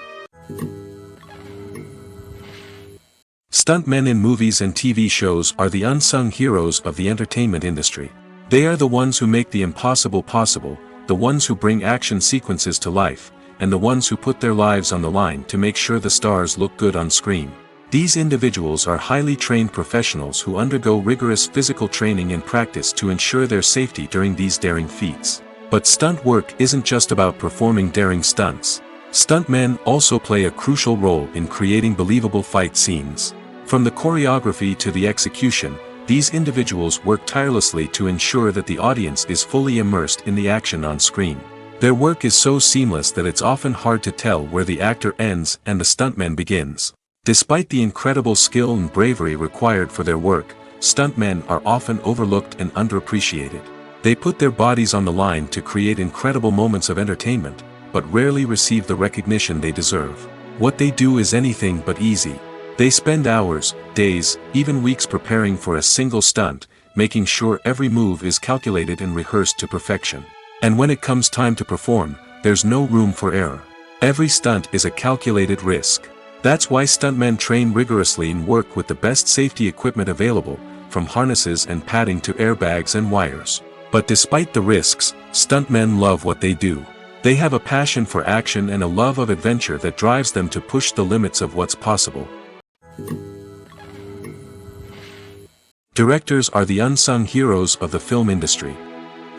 Stuntmen in movies and TV shows are the unsung heroes of the entertainment industry. They are the ones who make the impossible possible, the ones who bring action sequences to life, and the ones who put their lives on the line to make sure the stars look good on screen. These individuals are highly trained professionals who undergo rigorous physical training and practice to ensure their safety during these daring feats. But stunt work isn't just about performing daring stunts. Stuntmen also play a crucial role in creating believable fight scenes. From the choreography to the execution, these individuals work tirelessly to ensure that the audience is fully immersed in the action on screen. Their work is so seamless that it's often hard to tell where the actor ends and the stuntman begins. Despite the incredible skill and bravery required for their work, stuntmen are often overlooked and underappreciated. They put their bodies on the line to create incredible moments of entertainment, but rarely receive the recognition they deserve. What they do is anything but easy. They spend hours, days, even weeks preparing for a single stunt, making sure every move is calculated and rehearsed to perfection. And when it comes time to perform, there's no room for error. Every stunt is a calculated risk. That's why stuntmen train rigorously and work with the best safety equipment available, from harnesses and padding to airbags and wires. But despite the risks, stuntmen love what they do. They have a passion for action and a love of adventure that drives them to push the limits of what's possible. Directors are the unsung heroes of the film industry.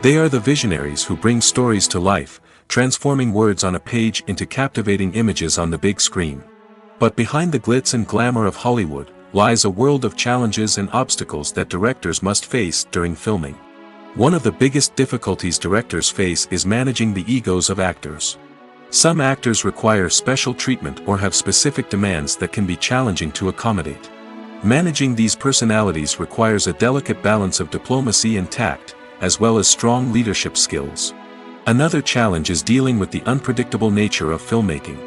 They are the visionaries who bring stories to life, transforming words on a page into captivating images on the big screen. But behind the glitz and glamour of Hollywood, lies a world of challenges and obstacles that directors must face during filming. One of the biggest difficulties directors face is managing the egos of actors. Some actors require special treatment or have specific demands that can be challenging to accommodate. Managing these personalities requires a delicate balance of diplomacy and tact, as well as strong leadership skills. Another challenge is dealing with the unpredictable nature of filmmaking.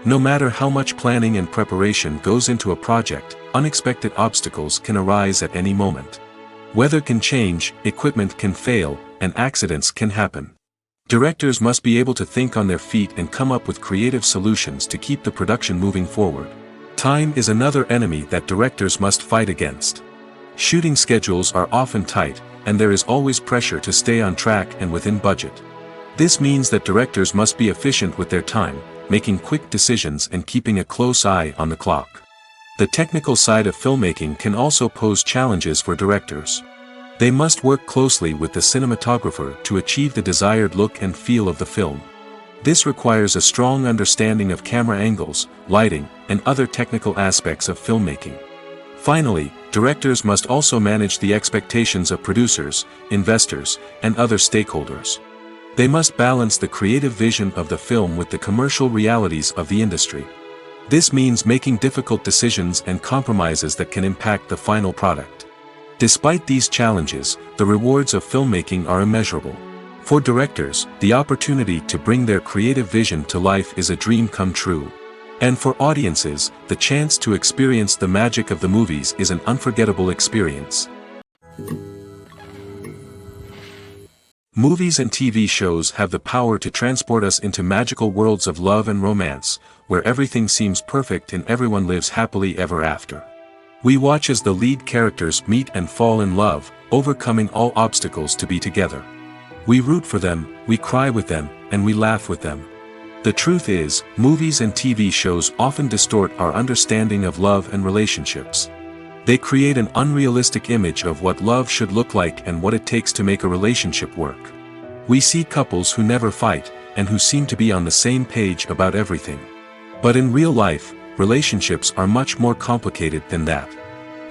No matter how much planning and preparation goes into a project, unexpected obstacles can arise at any moment. Weather can change, equipment can fail, and accidents can happen. Directors must be able to think on their feet and come up with creative solutions to keep the production moving forward. Time is another enemy that directors must fight against. Shooting schedules are often tight, and there is always pressure to stay on track and within budget. This means that directors must be efficient with their time, making quick decisions and keeping a close eye on the clock. The technical side of filmmaking can also pose challenges for directors. They must work closely with the cinematographer to achieve the desired look and feel of the film. This requires a strong understanding of camera angles, lighting, and other technical aspects of filmmaking. Finally, directors must also manage the expectations of producers, investors, and other stakeholders. They must balance the creative vision of the film with the commercial realities of the industry. This means making difficult decisions and compromises that can impact the final product. Despite these challenges, the rewards of filmmaking are immeasurable. For directors, the opportunity to bring their creative vision to life is a dream come true. And for audiences, the chance to experience the magic of the movies is an unforgettable experience. Movies and TV shows have the power to transport us into magical worlds of love and romance, where everything seems perfect and everyone lives happily ever after. We watch as the lead characters meet and fall in love, overcoming all obstacles to be together. We root for them, we cry with them, and we laugh with them. The truth is, movies and TV shows often distort our understanding of love and relationships. They create an unrealistic image of what love should look like and what it takes to make a relationship work. We see couples who never fight, and who seem to be on the same page about everything. But in real life, relationships are much more complicated than that.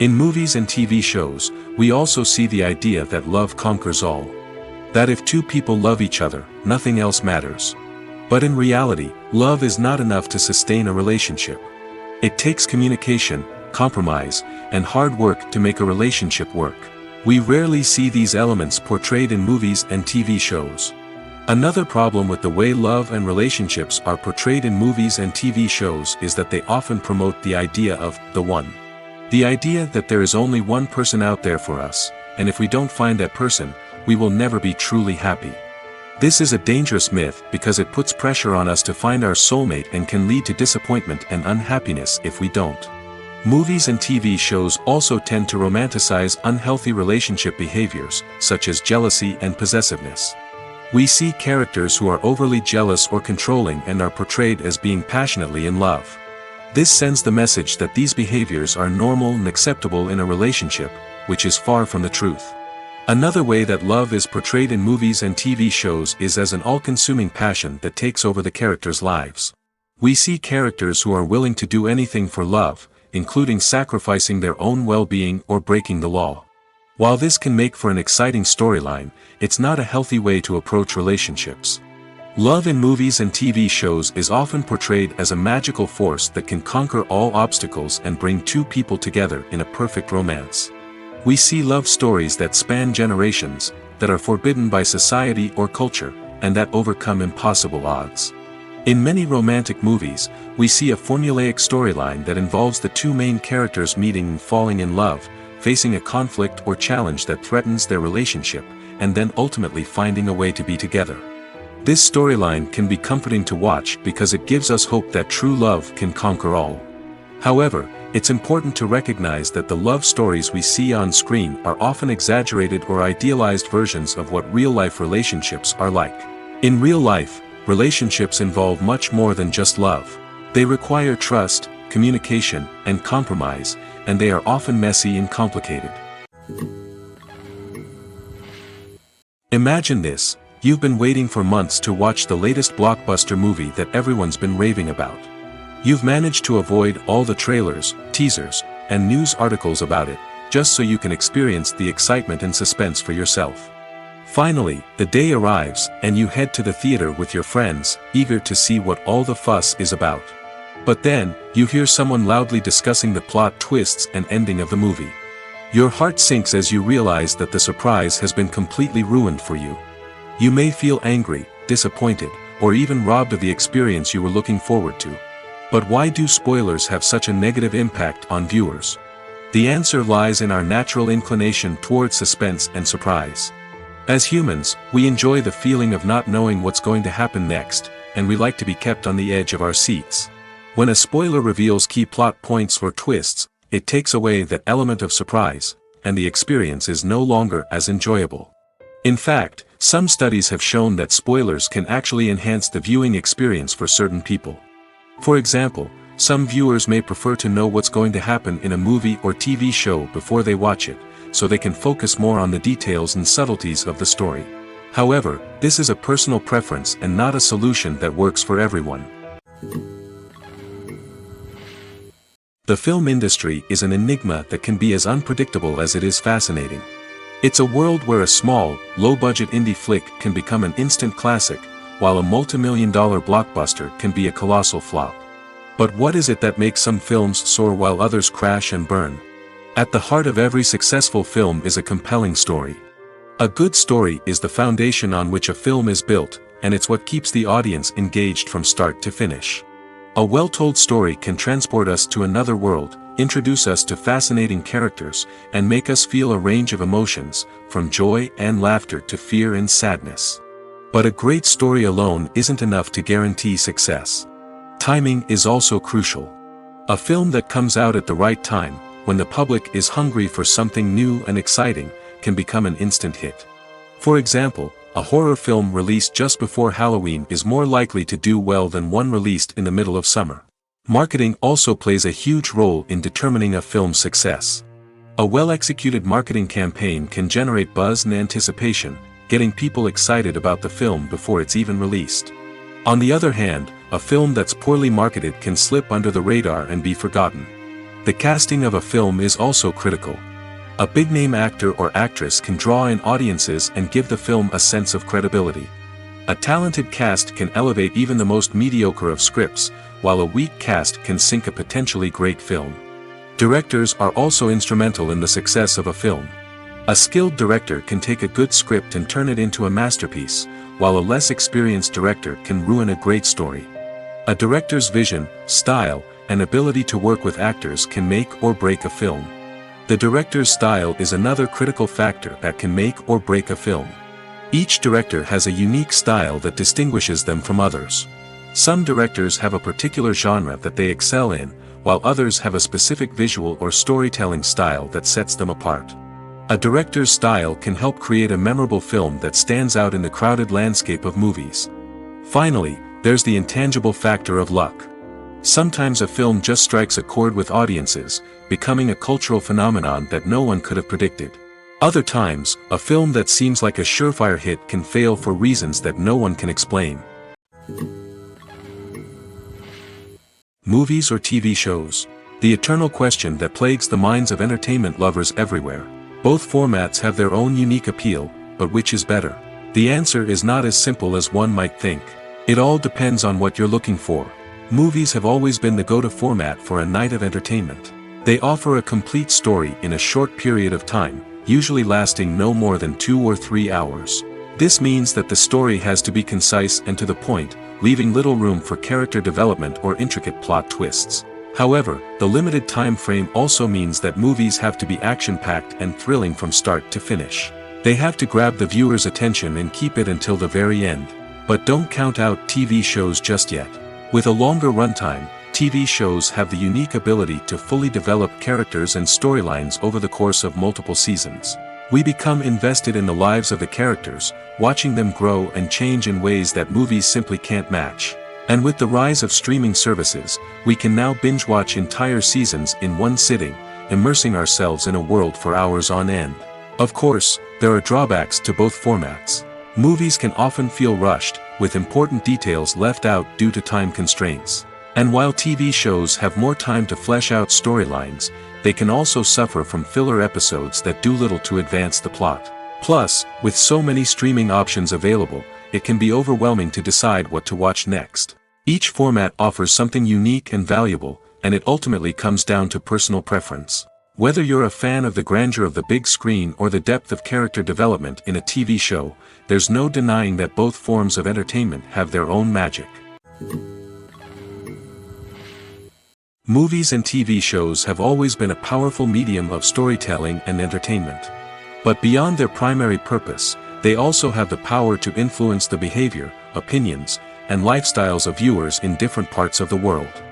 In movies and TV shows, we also see the idea that love conquers all. That if two people love each other, nothing else matters. But in reality, love is not enough to sustain a relationship. It takes communication, compromise, and hard work to make a relationship work. We rarely see these elements portrayed in movies and TV shows. Another problem with the way love and relationships are portrayed in movies and TV shows is that they often promote the idea of the one. The idea that there is only one person out there for us, and if we don't find that person, we will never be truly happy. This is a dangerous myth because it puts pressure on us to find our soulmate and can lead to disappointment and unhappiness if we don't. Movies and TV shows also tend to romanticize unhealthy relationship behaviors, such as jealousy and possessiveness. We see characters who are overly jealous or controlling and are portrayed as being passionately in love. This sends the message that these behaviors are normal and acceptable in a relationship, which is far from the truth. Another way that love is portrayed in movies and TV shows is as an all-consuming passion that takes over the characters' lives. We see characters who are willing to do anything for love, including sacrificing their own well-being or breaking the law. While this can make for an exciting storyline, it's not a healthy way to approach relationships. Love in movies and TV shows is often portrayed as a magical force that can conquer all obstacles and bring two people together in a perfect romance. We see love stories that span generations, that are forbidden by society or culture, and that overcome impossible odds. In many romantic movies, we see a formulaic storyline that involves the two main characters meeting and falling in love, facing a conflict or challenge that threatens their relationship, and then ultimately finding a way to be together. This storyline can be comforting to watch because it gives us hope that true love can conquer all. However, it's important to recognize that the love stories we see on screen are often exaggerated or idealized versions of what real-life relationships are like. In real life, relationships involve much more than just love. They require trust, communication, and compromise, and they are often messy and complicated. Imagine this: you've been waiting for months to watch the latest blockbuster movie that everyone's been raving about. You've managed to avoid all the trailers, teasers, and news articles about it, just so you can experience the excitement and suspense for yourself. Finally, the day arrives, and you head to the theater with your friends, eager to see what all the fuss is about. But then, you hear someone loudly discussing the plot twists and ending of the movie. Your heart sinks as you realize that the surprise has been completely ruined for you. You may feel angry, disappointed, or even robbed of the experience you were looking forward to. But why do spoilers have such a negative impact on viewers? The answer lies in our natural inclination toward suspense and surprise. As humans, we enjoy the feeling of not knowing what's going to happen next, and we like to be kept on the edge of our seats. When a spoiler reveals key plot points or twists, it takes away that element of surprise, and the experience is no longer as enjoyable. In fact, some studies have shown that spoilers can actually enhance the viewing experience for certain people. For example, some viewers may prefer to know what's going to happen in a movie or TV show before they watch it, so they can focus more on the details and subtleties of the story. However, this is a personal preference and not a solution that works for everyone. The film industry is an enigma that can be as unpredictable as it is fascinating. It's a world where a small, low-budget indie flick can become an instant classic, while a multi-million-dollar blockbuster can be a colossal flop. But what is it that makes some films soar while others crash and burn? At the heart of every successful film is a compelling story. A good story is the foundation on which a film is built, and it's what keeps the audience engaged from start to finish. A well-told story can transport us to another world, introduce us to fascinating characters, and make us feel a range of emotions, from joy and laughter to fear and sadness. But a great story alone isn't enough to guarantee success. Timing is also crucial. A film that comes out at the right time, when the public is hungry for something new and exciting, can become an instant hit. For example, a horror film released just before Halloween is more likely to do well than one released in the middle of summer. Marketing also plays a huge role in determining a film's success. A well-executed marketing campaign can generate buzz and anticipation, getting people excited about the film before it's even released. On the other hand, a film that's poorly marketed can slip under the radar and be forgotten. The casting of a film is also critical. A big-name actor or actress can draw in audiences and give the film a sense of credibility. A talented cast can elevate even the most mediocre of scripts, while a weak cast can sink a potentially great film. Directors are also instrumental in the success of a film. A skilled director can take a good script and turn it into a masterpiece, while a less experienced director can ruin a great story. A director's vision, style, and ability to work with actors can make or break a film. The director's style is another critical factor that can make or break a film. Each director has a unique style that distinguishes them from others. Some directors have a particular genre that they excel in, while others have a specific visual or storytelling style that sets them apart. A director's style can help create a memorable film that stands out in the crowded landscape of movies. Finally, there's the intangible factor of luck. Sometimes a film just strikes a chord with audiences, becoming a cultural phenomenon that no one could have predicted. Other times, a film that seems like a surefire hit can fail for reasons that no one can explain. Movies or TV shows? The eternal question that plagues the minds of entertainment lovers everywhere. Both formats have their own unique appeal, but which is better? The answer is not as simple as one might think. It all depends on what you're looking for. Movies have always been the go-to format for a night of entertainment. They offer a complete story in a short period of time, usually lasting no more than 2 or 3 hours. This means that the story has to be concise and to the point, leaving little room for character development or intricate plot twists. However, the limited time frame also means that movies have to be action-packed and thrilling from start to finish. They have to grab the viewer's attention and keep it until the very end. But don't count out TV shows just yet. With a longer runtime, TV shows have the unique ability to fully develop characters and storylines over the course of multiple seasons. We become invested in the lives of the characters, watching them grow and change in ways that movies simply can't match. And with the rise of streaming services, we can now binge-watch entire seasons in one sitting, immersing ourselves in a world for hours on end. Of course, there are drawbacks to both formats. Movies can often feel rushed, with important details left out due to time constraints. And while TV shows have more time to flesh out storylines, they can also suffer from filler episodes that do little to advance the plot. Plus, with so many streaming options available, it can be overwhelming to decide what to watch next. Each format offers something unique and valuable, and it ultimately comes down to personal preference. Whether you're a fan of the grandeur of the big screen or the depth of character development in a TV show, there's no denying that both forms of entertainment have their own magic. Movies and TV shows have always been a powerful medium of storytelling and entertainment. But beyond their primary purpose, they also have the power to influence the behavior, opinions, and lifestyles of viewers in different parts of the world.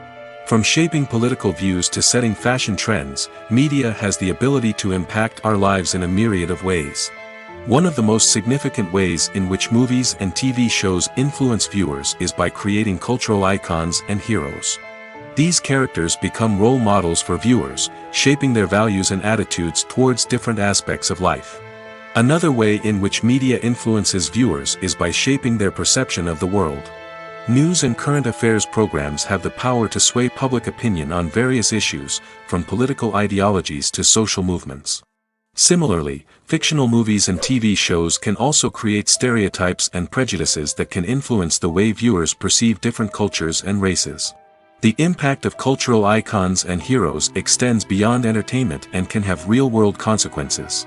From shaping political views to setting fashion trends, media has the ability to impact our lives in a myriad of ways. One of the most significant ways in which movies and TV shows influence viewers is by creating cultural icons and heroes. These characters become role models for viewers, shaping their values and attitudes towards different aspects of life. Another way in which media influences viewers is by shaping their perception of the world. News and current affairs programs have the power to sway public opinion on various issues, from political ideologies to social movements. Similarly, fictional movies and TV shows can also create stereotypes and prejudices that can influence the way viewers perceive different cultures and races. The impact of cultural icons and heroes extends beyond entertainment and can have real-world consequences.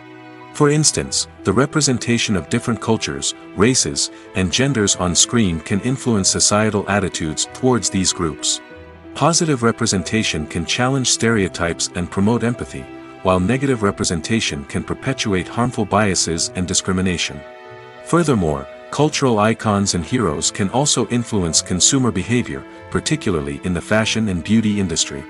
For instance, the representation of different cultures, races, and genders on screen can influence societal attitudes towards these groups. Positive representation can challenge stereotypes and promote empathy, while negative representation can perpetuate harmful biases and discrimination. Furthermore, cultural icons and heroes can also influence consumer behavior, particularly in the fashion and beauty industry.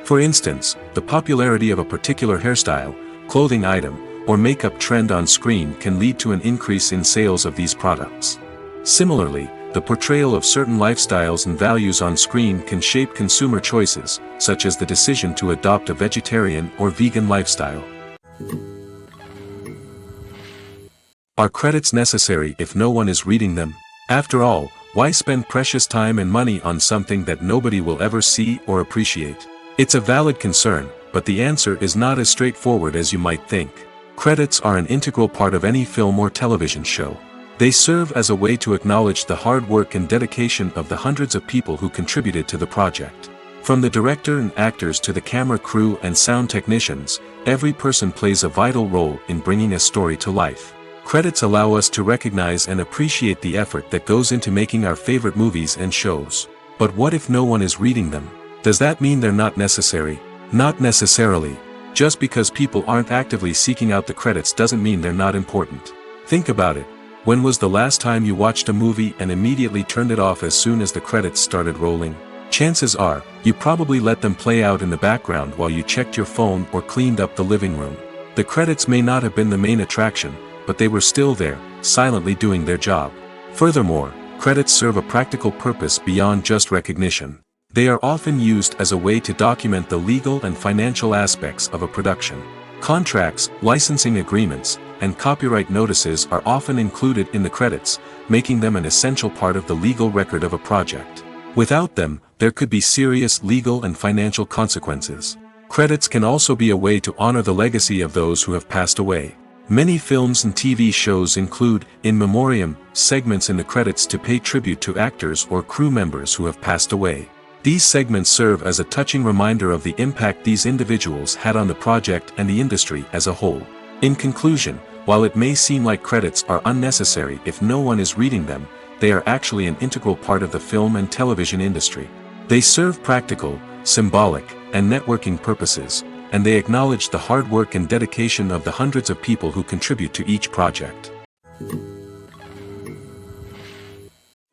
For instance, the popularity of a particular hairstyle, clothing item, or makeup trend on screen can lead to an increase in sales of these products. Similarly, the portrayal of certain lifestyles and values on screen can shape consumer choices, such as the decision to adopt a vegetarian or vegan lifestyle. Are credits necessary if no one is reading them? After all, why spend precious time and money on something that nobody will ever see or appreciate? It's a valid concern, but the answer is not as straightforward as you might think. Credits are an integral part of any film or television show. They serve as a way to acknowledge the hard work and dedication of the hundreds of people who contributed to the project. From the director and actors to the camera crew and sound technicians, every person plays a vital role in bringing a story to life. Credits allow us to recognize and appreciate the effort that goes into making our favorite movies and shows. But what if no one is reading them? Does that mean they're not necessary? Not necessarily. Just because people aren't actively seeking out the credits doesn't mean they're not important. Think about it. When was the last time you watched a movie and immediately turned it off as soon as the credits started rolling? Chances are, you probably let them play out in the background while you checked your phone or cleaned up the living room. The credits may not have been the main attraction, but they were still there, silently doing their job. Furthermore, credits serve a practical purpose beyond just recognition. They are often used as a way to document the legal and financial aspects of a production. Contracts, licensing agreements, and copyright notices are often included in the credits, making them an essential part of the legal record of a project. Without them, there could be serious legal and financial consequences. Credits can also be a way to honor the legacy of those who have passed away. Many films and TV shows include, in memoriam, segments in the credits to pay tribute to actors or crew members who have passed away. These segments serve as a touching reminder of the impact these individuals had on the project and the industry as a whole. In conclusion, while it may seem like credits are unnecessary if no one is reading them, they are actually an integral part of the film and television industry. They serve practical, symbolic, and networking purposes, and they acknowledge the hard work and dedication of the hundreds of people who contribute to each project.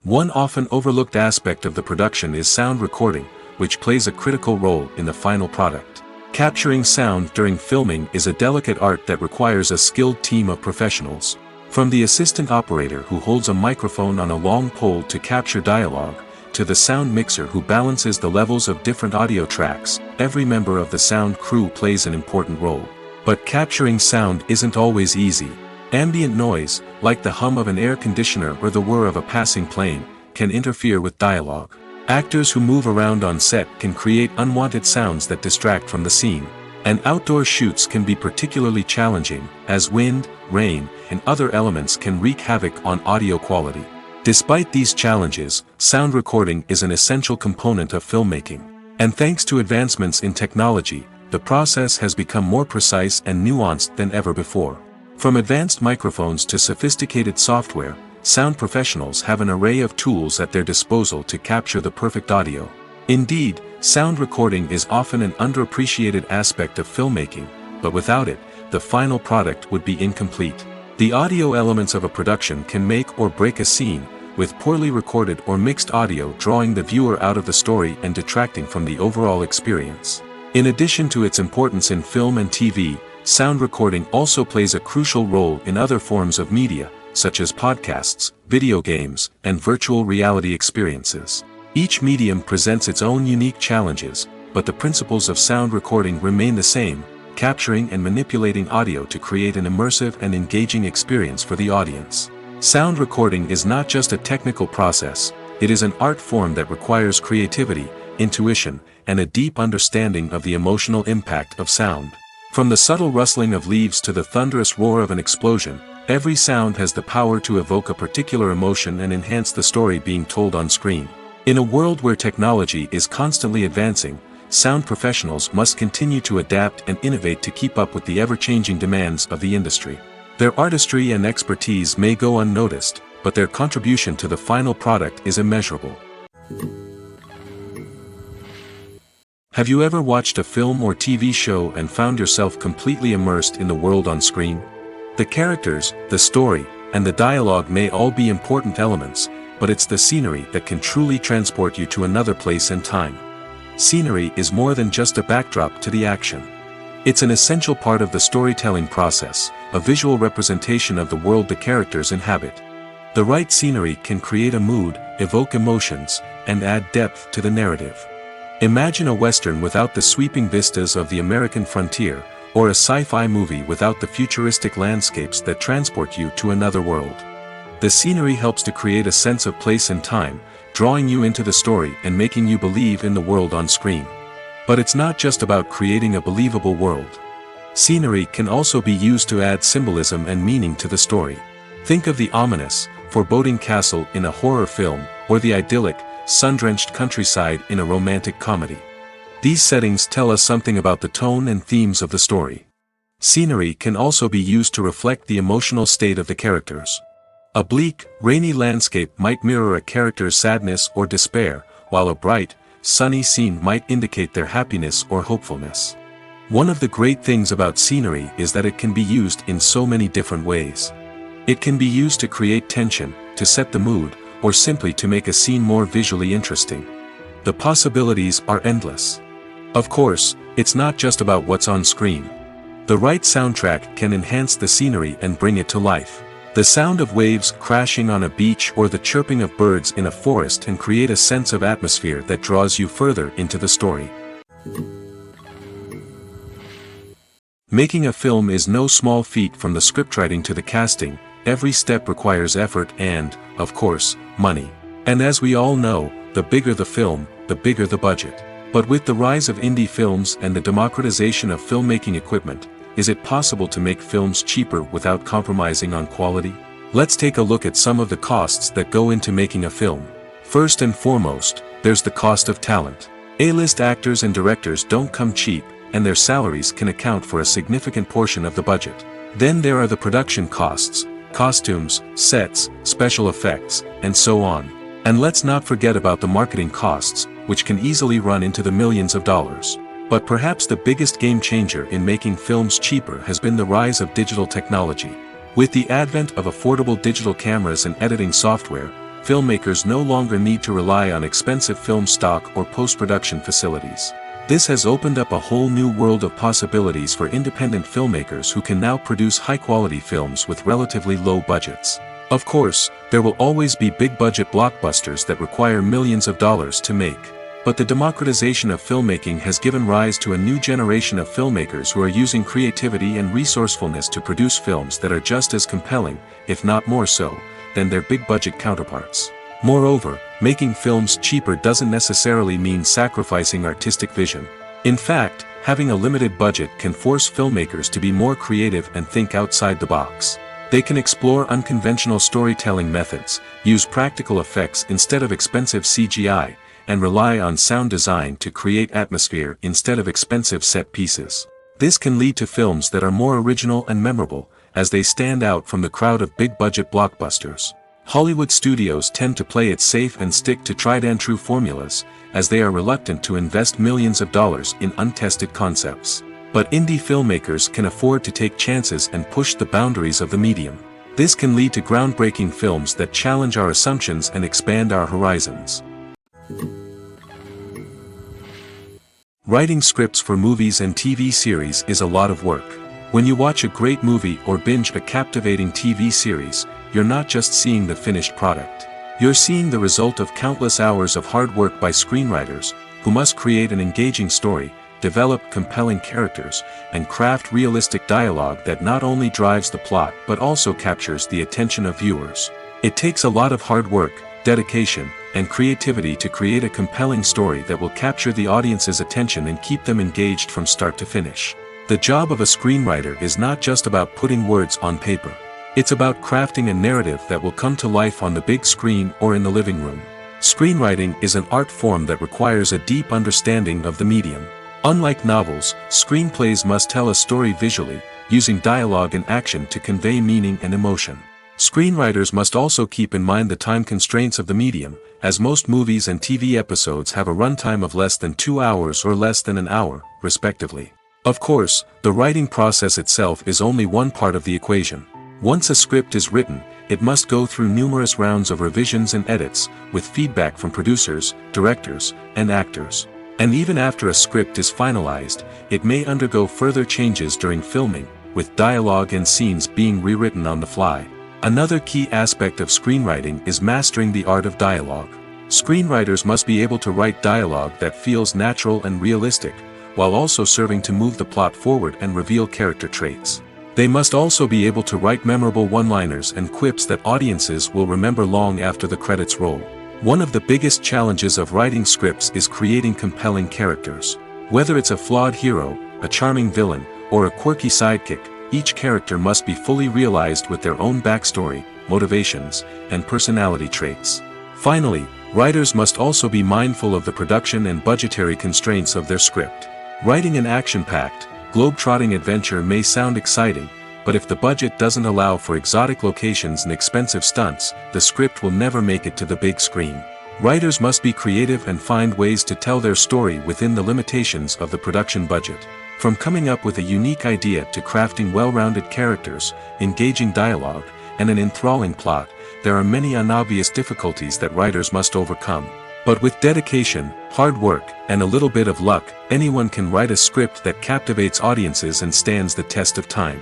One often overlooked aspect of the production is sound recording, which plays a critical role in the final product. Capturing sound during filming is a delicate art that requires a skilled team of professionals. From the assistant operator who holds a microphone on a long pole to capture dialogue, to the sound mixer who balances the levels of different audio tracks, every member of the sound crew plays an important role. But capturing sound isn't always easy. Ambient noise, like the hum of an air conditioner or the whir of a passing plane, can interfere with dialogue. Actors who move around on set can create unwanted sounds that distract from the scene. And outdoor shoots can be particularly challenging, as wind, rain, and other elements can wreak havoc on audio quality. Despite these challenges, sound recording is an essential component of filmmaking. And thanks to advancements in technology, the process has become more precise and nuanced than ever before. From advanced microphones to sophisticated software, sound professionals have an array of tools at their disposal to capture the perfect audio. Indeed, sound recording is often an underappreciated aspect of filmmaking, but without it, the final product would be incomplete. The audio elements of a production can make or break a scene, with poorly recorded or mixed audio drawing the viewer out of the story and detracting from the overall experience. In addition to its importance in film and TV, sound recording also plays a crucial role in other forms of media, such as podcasts, video games, and virtual reality experiences. Each medium presents its own unique challenges, but the principles of sound recording remain the same, capturing and manipulating audio to create an immersive and engaging experience for the audience. Sound recording is not just a technical process, it is an art form that requires creativity, intuition, and a deep understanding of the emotional impact of sound. From the subtle rustling of leaves to the thunderous roar of an explosion, every sound has the power to evoke a particular emotion and enhance the story being told on screen. In a world where technology is constantly advancing, sound professionals must continue to adapt and innovate to keep up with the ever-changing demands of the industry. Their artistry and expertise may go unnoticed, but their contribution to the final product is immeasurable. Have you ever watched a film or TV show and found yourself completely immersed in the world on screen? The characters, the story, and the dialogue may all be important elements, but it's the scenery that can truly transport you to another place and time. Scenery is more than just a backdrop to the action. It's an essential part of the storytelling process, a visual representation of the world the characters inhabit. The right scenery can create a mood, evoke emotions, and add depth to the narrative. Imagine a Western without the sweeping vistas of the American frontier, or a sci-fi movie without the futuristic landscapes that transport you to another world. The scenery helps to create a sense of place and time, drawing you into the story and making you believe in the world on screen. But it's not just about creating a believable world. Scenery can also be used to add symbolism and meaning to the story. Think of the ominous, foreboding castle in a horror film, or the idyllic, sun-drenched countryside in a romantic comedy. These settings tell us something about the tone and themes of the story. Scenery can also be used to reflect the emotional state of the characters. A bleak, rainy landscape might mirror a character's sadness or despair, while a bright, sunny scene might indicate their happiness or hopefulness. One of the great things about scenery is that it can be used in so many different ways. It can be used to create tension, to set the mood, or simply to make a scene more visually interesting. The possibilities are endless. Of course, it's not just about what's on screen. The right soundtrack can enhance the scenery and bring it to life. The sound of waves crashing on a beach or the chirping of birds in a forest can create a sense of atmosphere that draws you further into the story. Making a film is no small feat. From the scriptwriting to the casting, every step requires effort and, of course, money. And as we all know, the bigger the film, the bigger the budget. But with the rise of indie films and the democratization of filmmaking equipment, is it possible to make films cheaper without compromising on quality? Let's take a look at some of the costs that go into making a film. First and foremost, there's the cost of talent. A-list actors and directors don't come cheap, and their salaries can account for a significant portion of the budget. Then there are the production costs, costumes, sets, special effects, and so on. And let's not forget about the marketing costs, which can easily run into the millions of dollars. But perhaps the biggest game changer in making films cheaper has been the rise of digital technology. With the advent of affordable digital cameras and editing software, filmmakers no longer need to rely on expensive film stock or post-production facilities. This has opened up a whole new world of possibilities for independent filmmakers who can now produce high-quality films with relatively low budgets. Of course, there will always be big-budget blockbusters that require millions of dollars to make. But the democratization of filmmaking has given rise to a new generation of filmmakers who are using creativity and resourcefulness to produce films that are just as compelling, if not more so, than their big-budget counterparts. Moreover, making films cheaper doesn't necessarily mean sacrificing artistic vision. In fact, having a limited budget can force filmmakers to be more creative and think outside the box. They can explore unconventional storytelling methods, use practical effects instead of expensive CGI, and rely on sound design to create atmosphere instead of expensive set pieces. This can lead to films that are more original and memorable, as they stand out from the crowd of big-budget blockbusters. Hollywood studios tend to play it safe and stick to tried-and-true formulas, as they are reluctant to invest millions of dollars in untested concepts. But indie filmmakers can afford to take chances and push the boundaries of the medium. This can lead to groundbreaking films that challenge our assumptions and expand our horizons. Writing scripts for movies and TV series is a lot of work. When you watch a great movie or binge a captivating TV series, you're not just seeing the finished product. You're seeing the result of countless hours of hard work by screenwriters, who must create an engaging story, develop compelling characters, and craft realistic dialogue that not only drives the plot but also captures the attention of viewers. It takes a lot of hard work, dedication, and creativity to create a compelling story that will capture the audience's attention and keep them engaged from start to finish. The job of a screenwriter is not just about putting words on paper. It's about crafting a narrative that will come to life on the big screen or in the living room. Screenwriting is an art form that requires a deep understanding of the medium. Unlike novels, screenplays must tell a story visually, using dialogue and action to convey meaning and emotion. Screenwriters must also keep in mind the time constraints of the medium, as most movies and TV episodes have a runtime of less than 2 hours or less than an hour, respectively. Of course, the writing process itself is only one part of the equation. Once a script is written, it must go through numerous rounds of revisions and edits, with feedback from producers, directors, and actors. And even after a script is finalized, it may undergo further changes during filming, with dialogue and scenes being rewritten on the fly. Another key aspect of screenwriting is mastering the art of dialogue. Screenwriters must be able to write dialogue that feels natural and realistic, while also serving to move the plot forward and reveal character traits. They must also be able to write memorable one-liners and quips that audiences will remember long after the credits roll. One of the biggest challenges of writing scripts is creating compelling characters. Whether it's a flawed hero, a charming villain, or a quirky sidekick, each character must be fully realized with their own backstory, motivations, and personality traits. Finally, writers must also be mindful of the production and budgetary constraints of their script. Writing an action-packed, globe-trotting adventure may sound exciting, but if the budget doesn't allow for exotic locations and expensive stunts, the script will never make it to the big screen. Writers must be creative and find ways to tell their story within the limitations of the production budget. From coming up with a unique idea to crafting well-rounded characters, engaging dialogue, and an enthralling plot, there are many unobvious difficulties that writers must overcome. But with dedication, hard work, and a little bit of luck, anyone can write a script that captivates audiences and stands the test of time.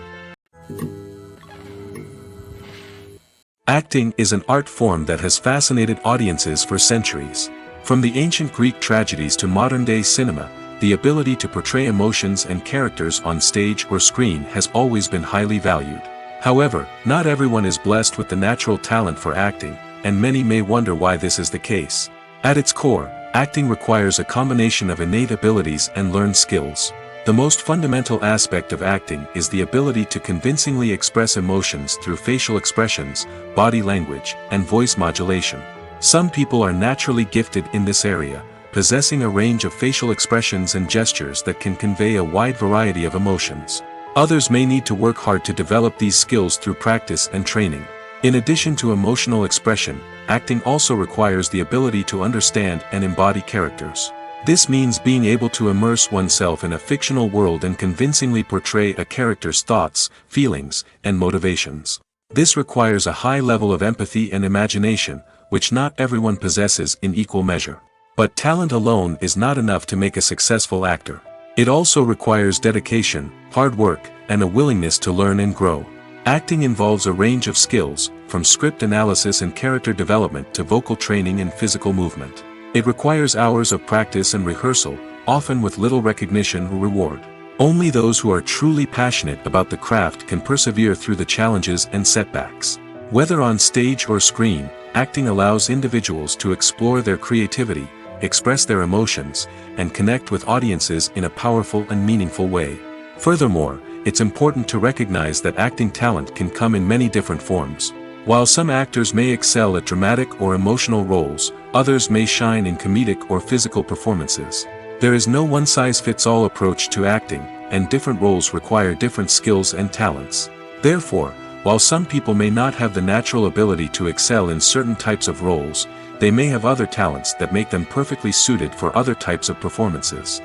Acting is an art form that has fascinated audiences for centuries. From the ancient Greek tragedies to modern-day cinema, the ability to portray emotions and characters on stage or screen has always been highly valued. However, not everyone is blessed with the natural talent for acting, and many may wonder why this is the case. At its core, acting requires a combination of innate abilities and learned skills. The most fundamental aspect of acting is the ability to convincingly express emotions through facial expressions, body language, and voice modulation. Some people are naturally gifted in this area, possessing a range of facial expressions and gestures that can convey a wide variety of emotions. Others may need to work hard to develop these skills through practice and training. In addition to emotional expression, acting also requires the ability to understand and embody characters. This means being able to immerse oneself in a fictional world and convincingly portray a character's thoughts, feelings, and motivations. This requires a high level of empathy and imagination, which not everyone possesses in equal measure. But talent alone is not enough to make a successful actor. It also requires dedication, hard work, and a willingness to learn and grow. Acting involves a range of skills, from script analysis and character development to vocal training and physical movement. It requires hours of practice and rehearsal, often with little recognition or reward. Only those who are truly passionate about the craft can persevere through the challenges and setbacks. Whether on stage or screen, acting allows individuals to explore their creativity, express their emotions, and connect with audiences in a powerful and meaningful way. Furthermore, it's important to recognize that acting talent can come in many different forms. While some actors may excel at dramatic or emotional roles, others may shine in comedic or physical performances. There is no one-size-fits-all approach to acting, and different roles require different skills and talents. Therefore, while some people may not have the natural ability to excel in certain types of roles, they may have other talents that make them perfectly suited for other types of performances.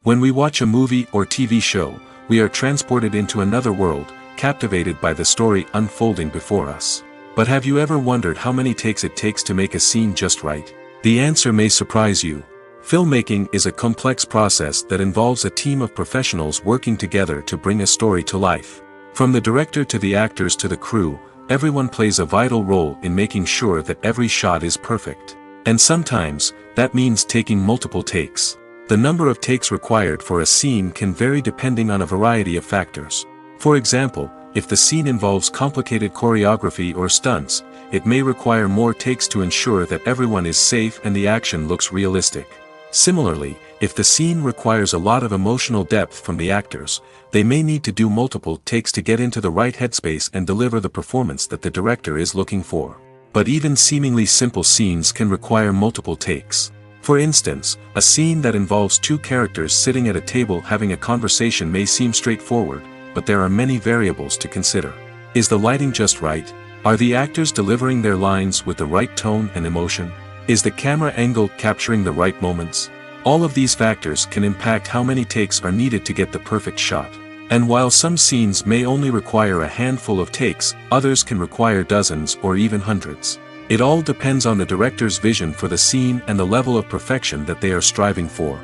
When we watch a movie or TV show, we are transported into another world, captivated by the story unfolding before us. But have you ever wondered how many takes it takes to make a scene just right? The answer may surprise you. Filmmaking is a complex process that involves a team of professionals working together to bring a story to life. From the director to the actors to the crew, everyone plays a vital role in making sure that every shot is perfect. And sometimes, that means taking multiple takes. The number of takes required for a scene can vary depending on a variety of factors. For example, if the scene involves complicated choreography or stunts, it may require more takes to ensure that everyone is safe and the action looks realistic. Similarly, if the scene requires a lot of emotional depth from the actors, they may need to do multiple takes to get into the right headspace and deliver the performance that the director is looking for. But even seemingly simple scenes can require multiple takes. For instance, a scene that involves two characters sitting at a table having a conversation may seem straightforward, but there are many variables to consider. Is the lighting just right? Are the actors delivering their lines with the right tone and emotion? Is the camera angle capturing the right moments? All of these factors can impact how many takes are needed to get the perfect shot. And while some scenes may only require a handful of takes, others can require dozens or even hundreds. It all depends on the director's vision for the scene and the level of perfection that they are striving for.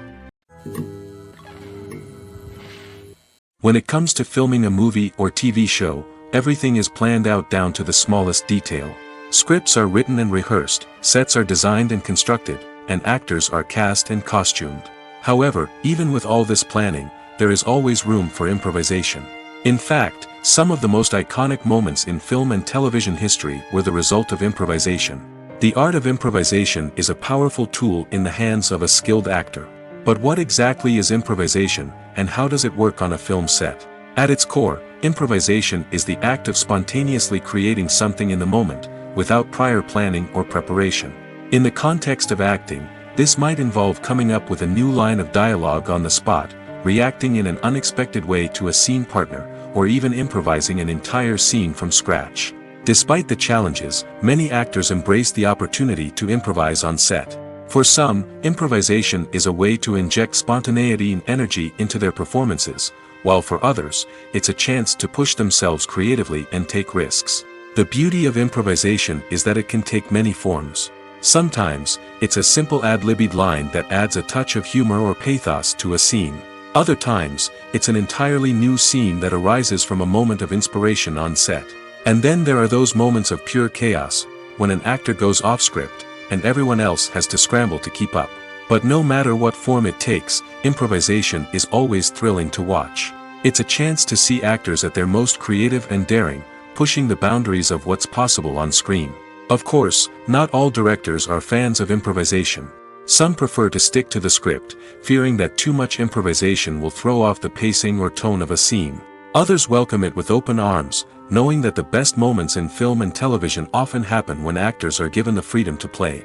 When it comes to filming a movie or TV show, everything is planned out down to the smallest detail. Scripts are written and rehearsed, sets are designed and constructed, and actors are cast and costumed. However, even with all this planning, there is always room for improvisation. In fact, some of the most iconic moments in film and television history were the result of improvisation. The art of improvisation is a powerful tool in the hands of a skilled actor. But what exactly is improvisation, and how does it work on a film set? At its core, improvisation is the act of spontaneously creating something in the moment, without prior planning or preparation. In the context of acting, this might involve coming up with a new line of dialogue on the spot, reacting in an unexpected way to a scene partner, or even improvising an entire scene from scratch. Despite the challenges, many actors embrace the opportunity to improvise on set. For some, improvisation is a way to inject spontaneity and energy into their performances, while for others, it's a chance to push themselves creatively and take risks. The beauty of improvisation is that it can take many forms. Sometimes, it's a simple ad-libbed line that adds a touch of humor or pathos to a scene. Other times, it's an entirely new scene that arises from a moment of inspiration on set. And then there are those moments of pure chaos, when an actor goes off script, and everyone else has to scramble to keep up. But no matter what form it takes, improvisation is always thrilling to watch. It's a chance to see actors at their most creative and daring, pushing the boundaries of what's possible on screen. Of course, not all directors are fans of improvisation. Some prefer to stick to the script, fearing that too much improvisation will throw off the pacing or tone of a scene. Others welcome it with open arms, knowing that the best moments in film and television often happen when actors are given the freedom to play.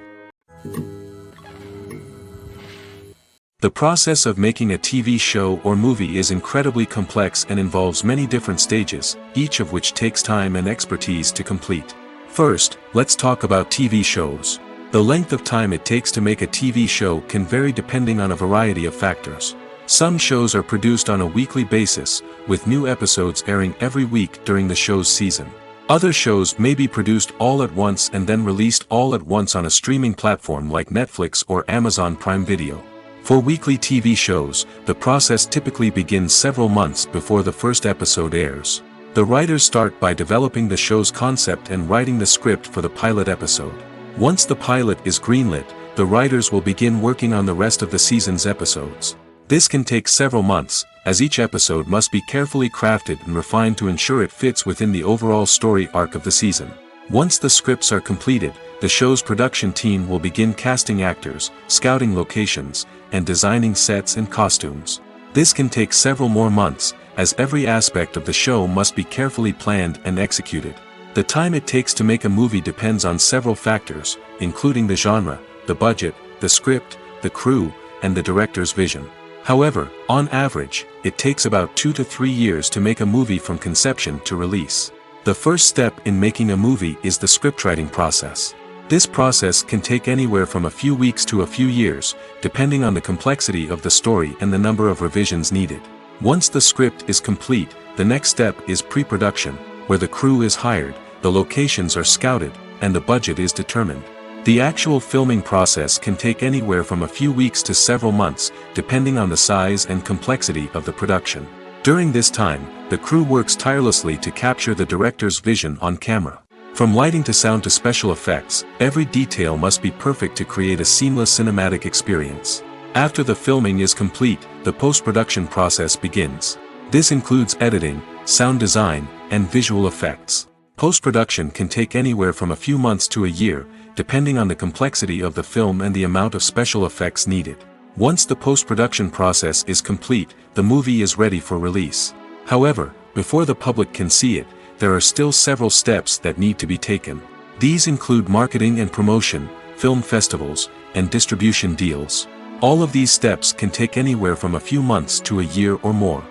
The process of making a TV show or movie is incredibly complex and involves many different stages, each of which takes time and expertise to complete. First, let's talk about TV shows. The length of time it takes to make a TV show can vary depending on a variety of factors. Some shows are produced on a weekly basis, with new episodes airing every week during the show's season. Other shows may be produced all at once and then released all at once on a streaming platform like Netflix or Amazon Prime Video. For weekly TV shows, the process typically begins several months before the first episode airs. The writers start by developing the show's concept and writing the script for the pilot episode. Once the pilot is greenlit, the writers will begin working on the rest of the season's episodes. This can take several months, as each episode must be carefully crafted and refined to ensure it fits within the overall story arc of the season. Once the scripts are completed, the show's production team will begin casting actors, scouting locations, and designing sets and costumes. This can take several more months, as every aspect of the show must be carefully planned and executed. The time it takes to make a movie depends on several factors, including the genre, the budget, the script, the crew, and the director's vision. However, on average, it takes about 2 to 3 years to make a movie from conception to release. The first step in making a movie is the scriptwriting process. This process can take anywhere from a few weeks to a few years, depending on the complexity of the story and the number of revisions needed. Once the script is complete, the next step is pre-production, where the crew is hired, the locations are scouted, and the budget is determined. The actual filming process can take anywhere from a few weeks to several months, depending on the size and complexity of the production. During this time, the crew works tirelessly to capture the director's vision on camera. From lighting to sound to special effects, every detail must be perfect to create a seamless cinematic experience. After the filming is complete, the post-production process begins. This includes editing, sound design, and visual effects. Post-production can take anywhere from a few months to a year, depending on the complexity of the film and the amount of special effects needed. Once the post-production process is complete, the movie is ready for release. However, before the public can see it, there are still several steps that need to be taken. These include marketing and promotion, film festivals, and distribution deals. All of these steps can take anywhere from a few months to a year or more.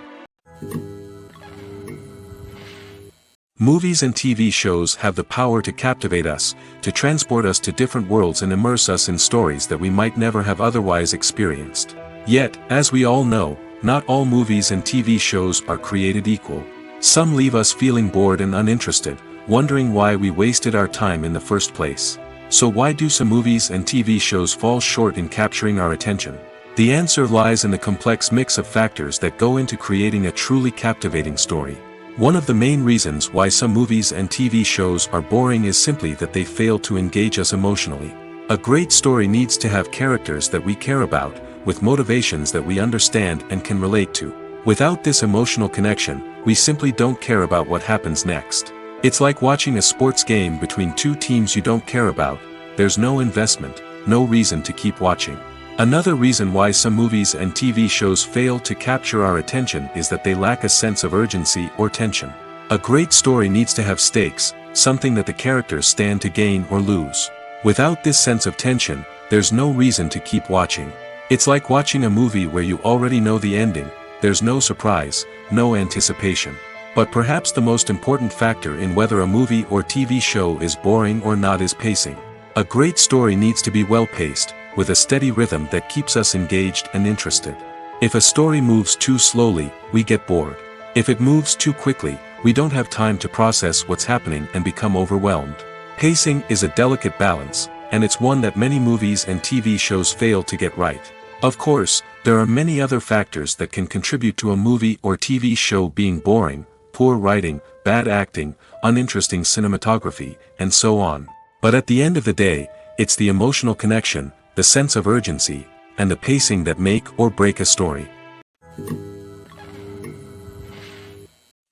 Movies and TV shows have the power to captivate us, to transport us to different worlds and immerse us in stories that we might never have otherwise experienced. Yet, as we all know, not all movies and TV shows are created equal. Some leave us feeling bored and uninterested, wondering why we wasted our time in the first place. So why do some movies and TV shows fall short in capturing our attention? The answer lies in the complex mix of factors that go into creating a truly captivating story. One of the main reasons why some movies and TV shows are boring is simply that they fail to engage us emotionally. A great story needs to have characters that we care about, with motivations that we understand and can relate to. Without this emotional connection, we simply don't care about what happens next. It's like watching a sports game between two teams you don't care about, there's no investment, no reason to keep watching. Another reason why some movies and TV shows fail to capture our attention is that they lack a sense of urgency or tension. A great story needs to have stakes, something that the characters stand to gain or lose. Without this sense of tension, there's no reason to keep watching. It's like watching a movie where you already know the ending, there's no surprise, no anticipation. But perhaps the most important factor in whether a movie or TV show is boring or not is pacing. A great story needs to be well paced, with a steady rhythm that keeps us engaged and interested. If a story moves too slowly, we get bored. If it moves too quickly, we don't have time to process what's happening and become overwhelmed. Pacing is a delicate balance, and it's one that many movies and TV shows fail to get right. Of course, there are many other factors that can contribute to a movie or TV show being boring: poor writing, bad acting, uninteresting cinematography, and so on. But at the end of the day, it's the emotional connection, the sense of urgency, and the pacing that make or break a story.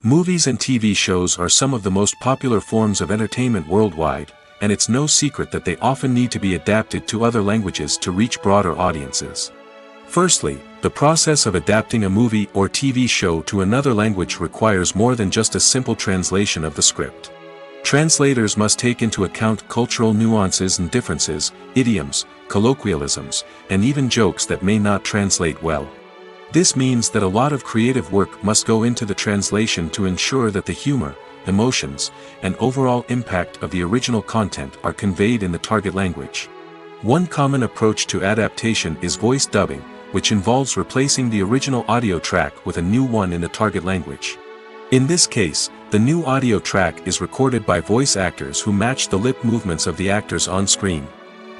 Movies and TV shows are some of the most popular forms of entertainment worldwide, and it's no secret that they often need to be adapted to other languages to reach broader audiences. Firstly, the process of adapting a movie or TV show to another language requires more than just a simple translation of the script. Translators must take into account cultural nuances and differences, idioms, colloquialisms, and even jokes that may not translate well. This means that a lot of creative work must go into the translation to ensure that the humor, emotions, and overall impact of the original content are conveyed in the target language. One common approach to adaptation is voice dubbing, which involves replacing the original audio track with a new one in the target language. In this case, the new audio track is recorded by voice actors who match the lip movements of the actors on screen.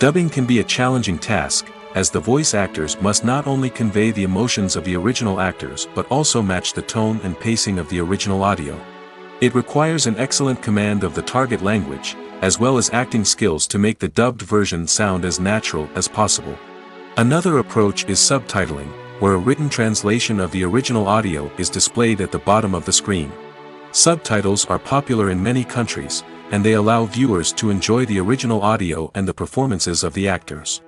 Dubbing can be a challenging task, as the voice actors must not only convey the emotions of the original actors but also match the tone and pacing of the original audio. It requires an excellent command of the target language, as well as acting skills to make the dubbed version sound as natural as possible. Another approach is subtitling, where a written translation of the original audio is displayed at the bottom of the screen. Subtitles are popular in many countries, and they allow viewers to enjoy the original audio and the performances of the actors.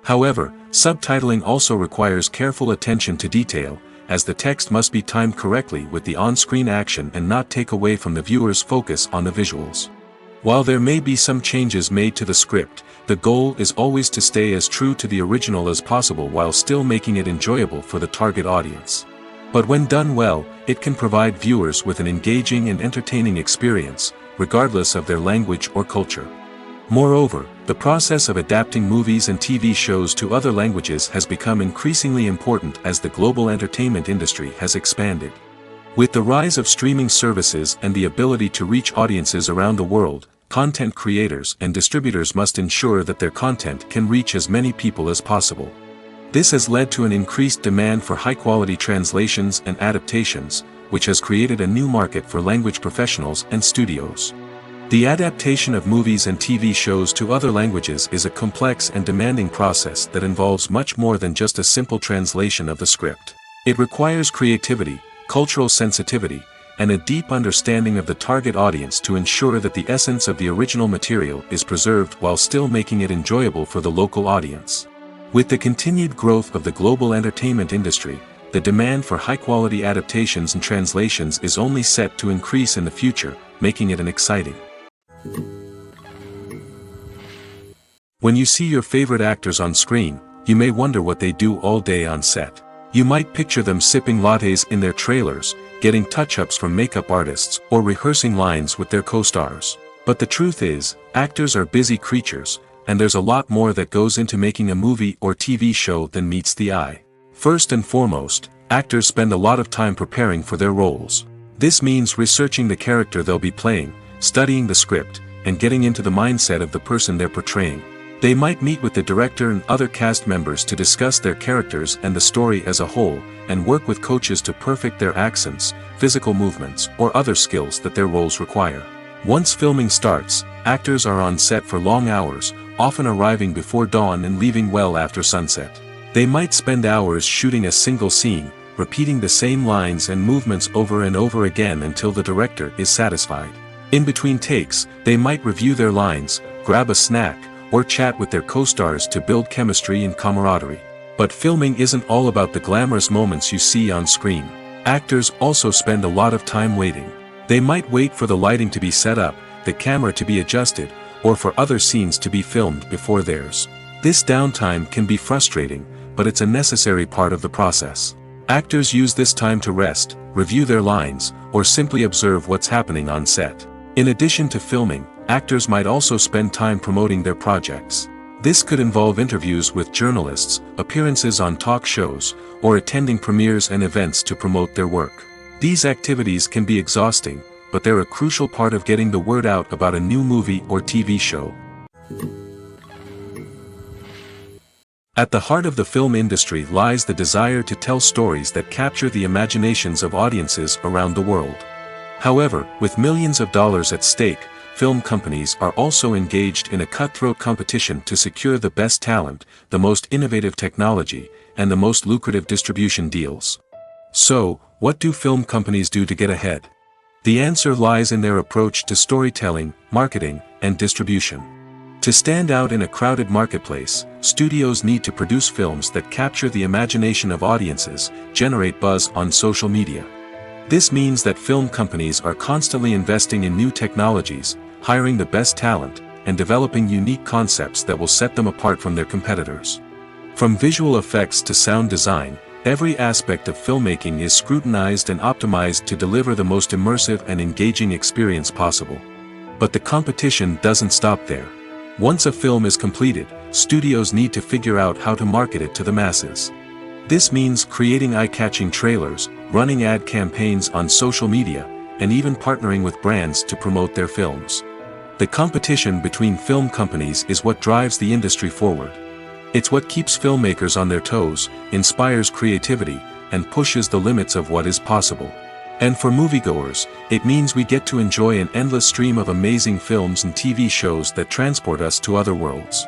However, subtitling also requires careful attention to detail, as the text must be timed correctly with the on-screen action and not take away from the viewer's focus on the visuals. While there may be some changes made to the script, the goal is always to stay as true to the original as possible while still making it enjoyable for the target audience. But when done well, it can provide viewers with an engaging and entertaining experience, regardless of their language or culture. Moreover, the process of adapting movies and TV shows to other languages has become increasingly important as the global entertainment industry has expanded. With the rise of streaming services and the ability to reach audiences around the world, content creators and distributors must ensure that their content can reach as many people as possible. This has led to an increased demand for high-quality translations and adaptations, which has created a new market for language professionals and studios. The adaptation of movies and TV shows to other languages is a complex and demanding process that involves much more than just a simple translation of the script. It requires creativity, cultural sensitivity, and a deep understanding of the target audience to ensure that the essence of the original material is preserved while still making it enjoyable for the local audience. With the continued growth of the global entertainment industry, the demand for high-quality adaptations and translations is only set to increase in the future, making it an exciting. When you see your favorite actors on screen, you may wonder what they do all day on set. You might picture them sipping lattes in their trailers, getting touch-ups from makeup artists, or rehearsing lines with their co-stars. But the truth is, actors are busy creatures, and there's a lot more that goes into making a movie or TV show than meets the eye. First and foremost, actors spend a lot of time preparing for their roles. This means researching the character they'll be playing, studying the script, and getting into the mindset of the person they're portraying. They might meet with the director and other cast members to discuss their characters and the story as a whole, and work with coaches to perfect their accents, physical movements, or other skills that their roles require. Once filming starts, actors are on set for long hours, often arriving before dawn and leaving well after sunset. They might spend hours shooting a single scene, repeating the same lines and movements over and over again until the director is satisfied. In between takes, they might review their lines, grab a snack, or chat with their co-stars to build chemistry and camaraderie. But filming isn't all about the glamorous moments you see on screen. Actors also spend a lot of time waiting. They might wait for the lighting to be set up, the camera to be adjusted, or for other scenes to be filmed before theirs. This downtime can be frustrating, but it's a necessary part of the process. Actors use this time to rest, review their lines, or simply observe what's happening on set. In addition to filming, actors might also spend time promoting their projects. This could involve interviews with journalists, appearances on talk shows, or attending premieres and events to promote their work. These activities can be exhausting, but they're a crucial part of getting the word out about a new movie or TV show. At the heart of the film industry lies the desire to tell stories that capture the imaginations of audiences around the world. However, with millions of dollars at stake, film companies are also engaged in a cutthroat competition to secure the best talent, the most innovative technology, and the most lucrative distribution deals. So, what do film companies do to get ahead? The answer lies in their approach to storytelling, marketing, and distribution. To stand out in a crowded marketplace, studios need to produce films that capture the imagination of audiences, generate buzz on social media. This means that film companies are constantly investing in new technologies, hiring the best talent, and developing unique concepts that will set them apart from their competitors. From visual effects to sound design, every aspect of filmmaking is scrutinized and optimized to deliver the most immersive and engaging experience possible. But the competition doesn't stop there. Once a film is completed, studios need to figure out how to market it to the masses. This means creating eye-catching trailers, running ad campaigns on social media, and even partnering with brands to promote their films. The competition between film companies is what drives the industry forward. It's what keeps filmmakers on their toes, inspires creativity, and pushes the limits of what is possible. And for moviegoers, it means we get to enjoy an endless stream of amazing films and TV shows that transport us to other worlds.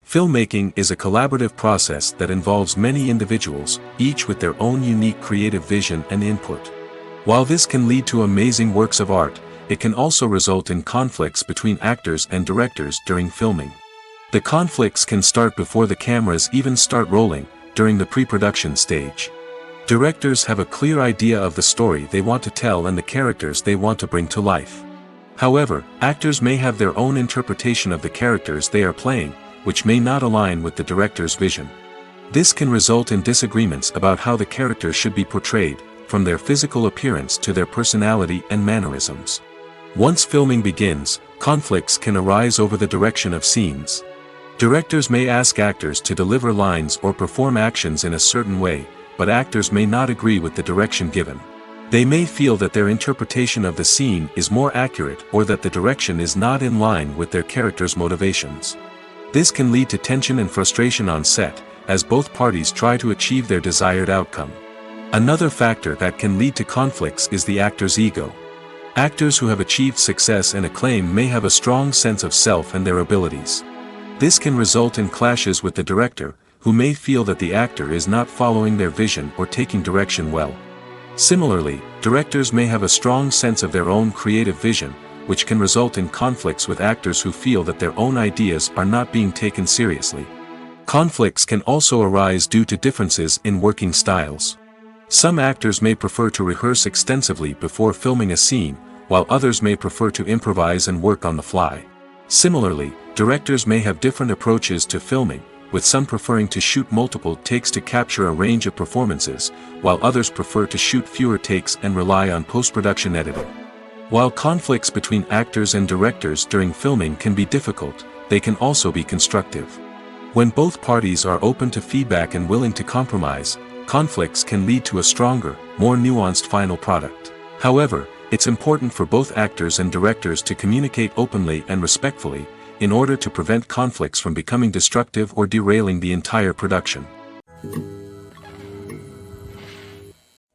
Filmmaking is a collaborative process that involves many individuals, each with their own unique creative vision and input. While this can lead to amazing works of art, it can also result in conflicts between actors and directors during filming. The conflicts can start before the cameras even start rolling, during the pre-production stage. Directors have a clear idea of the story they want to tell and the characters they want to bring to life. However, actors may have their own interpretation of the characters they are playing, which may not align with the director's vision. This can result in disagreements about how the characters should be portrayed, from their physical appearance to their personality and mannerisms. Once filming begins, conflicts can arise over the direction of scenes. Directors may ask actors to deliver lines or perform actions in a certain way, but actors may not agree with the direction given. They may feel that their interpretation of the scene is more accurate or that the direction is not in line with their character's motivations. This can lead to tension and frustration on set, as both parties try to achieve their desired outcome. Another factor that can lead to conflicts is the actor's ego. Actors who have achieved success and acclaim may have a strong sense of self and their abilities. This can result in clashes with the director, who may feel that the actor is not following their vision or taking direction well. Similarly, directors may have a strong sense of their own creative vision, which can result in conflicts with actors who feel that their own ideas are not being taken seriously. Conflicts can also arise due to differences in working styles. Some actors may prefer to rehearse extensively before filming a scene, while others may prefer to improvise and work on the fly. Similarly, directors may have different approaches to filming, with some preferring to shoot multiple takes to capture a range of performances, while others prefer to shoot fewer takes and rely on post-production editing. While conflicts between actors and directors during filming can be difficult, they can also be constructive. When both parties are open to feedback and willing to compromise, conflicts can lead to a stronger, more nuanced final product. However, it's important for both actors and directors to communicate openly and respectfully, in order to prevent conflicts from becoming destructive or derailing the entire production.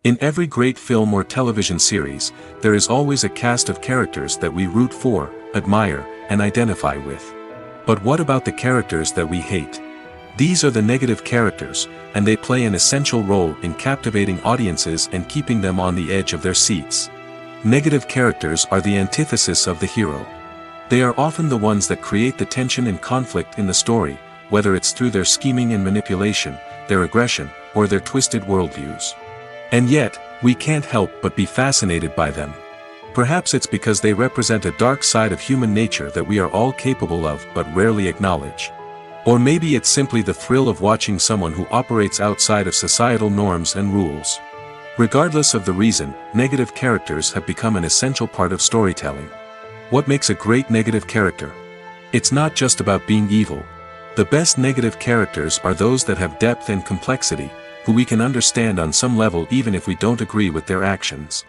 In every great film or television series, there is always a cast of characters that we root for, admire, and identify with. But what about the characters that we hate? These are the negative characters, and they play an essential role in captivating audiences and keeping them on the edge of their seats. Negative characters are the antithesis of the hero. They are often the ones that create the tension and conflict in the story, whether it's through their scheming and manipulation, their aggression, or their twisted worldviews. And yet, we can't help but be fascinated by them. Perhaps it's because they represent a dark side of human nature that we are all capable of but rarely acknowledge. Or maybe it's simply the thrill of watching someone who operates outside of societal norms and rules. Regardless of the reason, negative characters have become an essential part of storytelling. What makes a great negative character? It's not just about being evil. The best negative characters are those that have depth and complexity, who we can understand on some level even if we don't agree with their actions.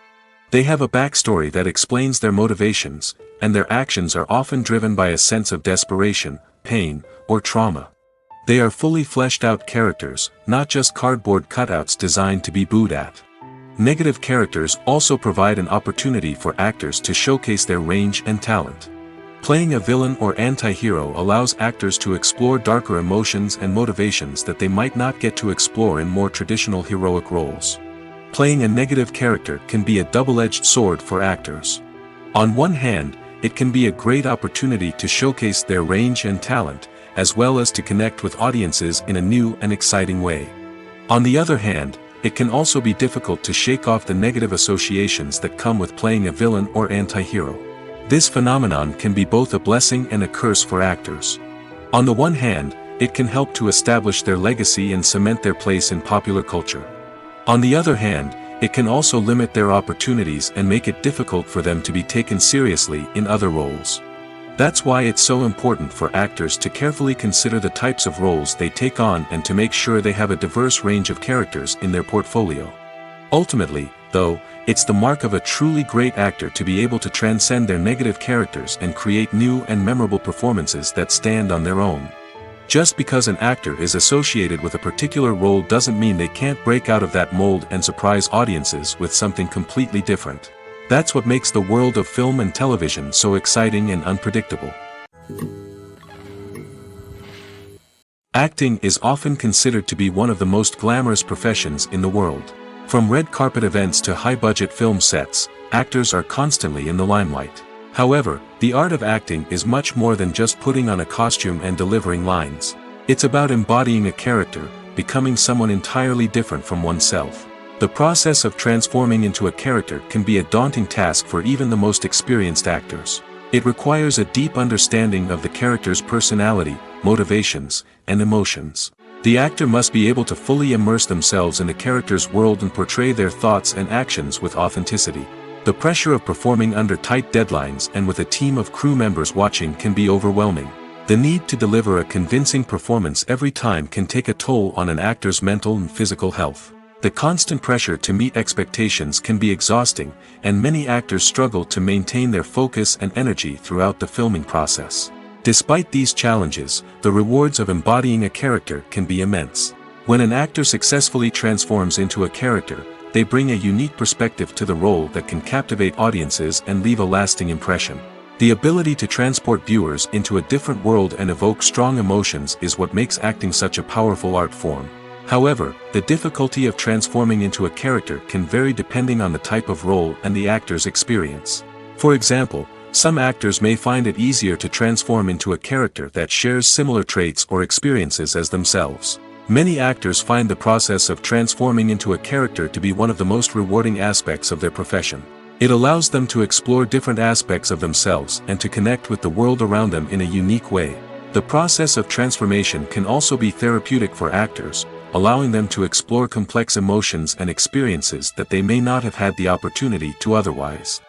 They have a backstory that explains their motivations, and their actions are often driven by a sense of desperation, pain, or trauma. They are fully fleshed out characters, not just cardboard cutouts designed to be booed at. Negative characters also provide an opportunity for actors to showcase their range and talent. Playing a villain or anti-hero allows actors to explore darker emotions and motivations that they might not get to explore in more traditional heroic roles. Playing a negative character can be a double-edged sword for actors. On one hand, it can be a great opportunity to showcase their range and talent, as well as to connect with audiences in a new and exciting way. On the other hand, it can also be difficult to shake off the negative associations that come with playing a villain or anti-hero. This phenomenon can be both a blessing and a curse for actors. On the one hand, it can help to establish their legacy and cement their place in popular culture. On the other hand, it can also limit their opportunities and make it difficult for them to be taken seriously in other roles. That's why it's so important for actors to carefully consider the types of roles they take on and to make sure they have a diverse range of characters in their portfolio. Ultimately, though, it's the mark of a truly great actor to be able to transcend their negative characters and create new and memorable performances that stand on their own. Just because an actor is associated with a particular role doesn't mean they can't break out of that mold and surprise audiences with something completely different. That's what makes the world of film and television so exciting and unpredictable. Acting is often considered to be one of the most glamorous professions in the world. From red carpet events to high-budget film sets, actors are constantly in the limelight. However, the art of acting is much more than just putting on a costume and delivering lines. It's about embodying a character, becoming someone entirely different from oneself. The process of transforming into a character can be a daunting task for even the most experienced actors. It requires a deep understanding of the character's personality, motivations, and emotions. The actor must be able to fully immerse themselves in the character's world and portray their thoughts and actions with authenticity. The pressure of performing under tight deadlines and with a team of crew members watching can be overwhelming. The need to deliver a convincing performance every time can take a toll on an actor's mental and physical health. The constant pressure to meet expectations can be exhausting, and many actors struggle to maintain their focus and energy throughout the filming process. Despite these challenges, the rewards of embodying a character can be immense. When an actor successfully transforms into a character, they bring a unique perspective to the role that can captivate audiences and leave a lasting impression. The ability to transport viewers into a different world and evoke strong emotions is what makes acting such a powerful art form. However, the difficulty of transforming into a character can vary depending on the type of role and the actor's experience. For example, some actors may find it easier to transform into a character that shares similar traits or experiences as themselves. Many actors find the process of transforming into a character to be one of the most rewarding aspects of their profession. It allows them to explore different aspects of themselves and to connect with the world around them in a unique way. The process of transformation can also be therapeutic for actors, allowing them to explore complex emotions and experiences that they may not have had the opportunity to otherwise.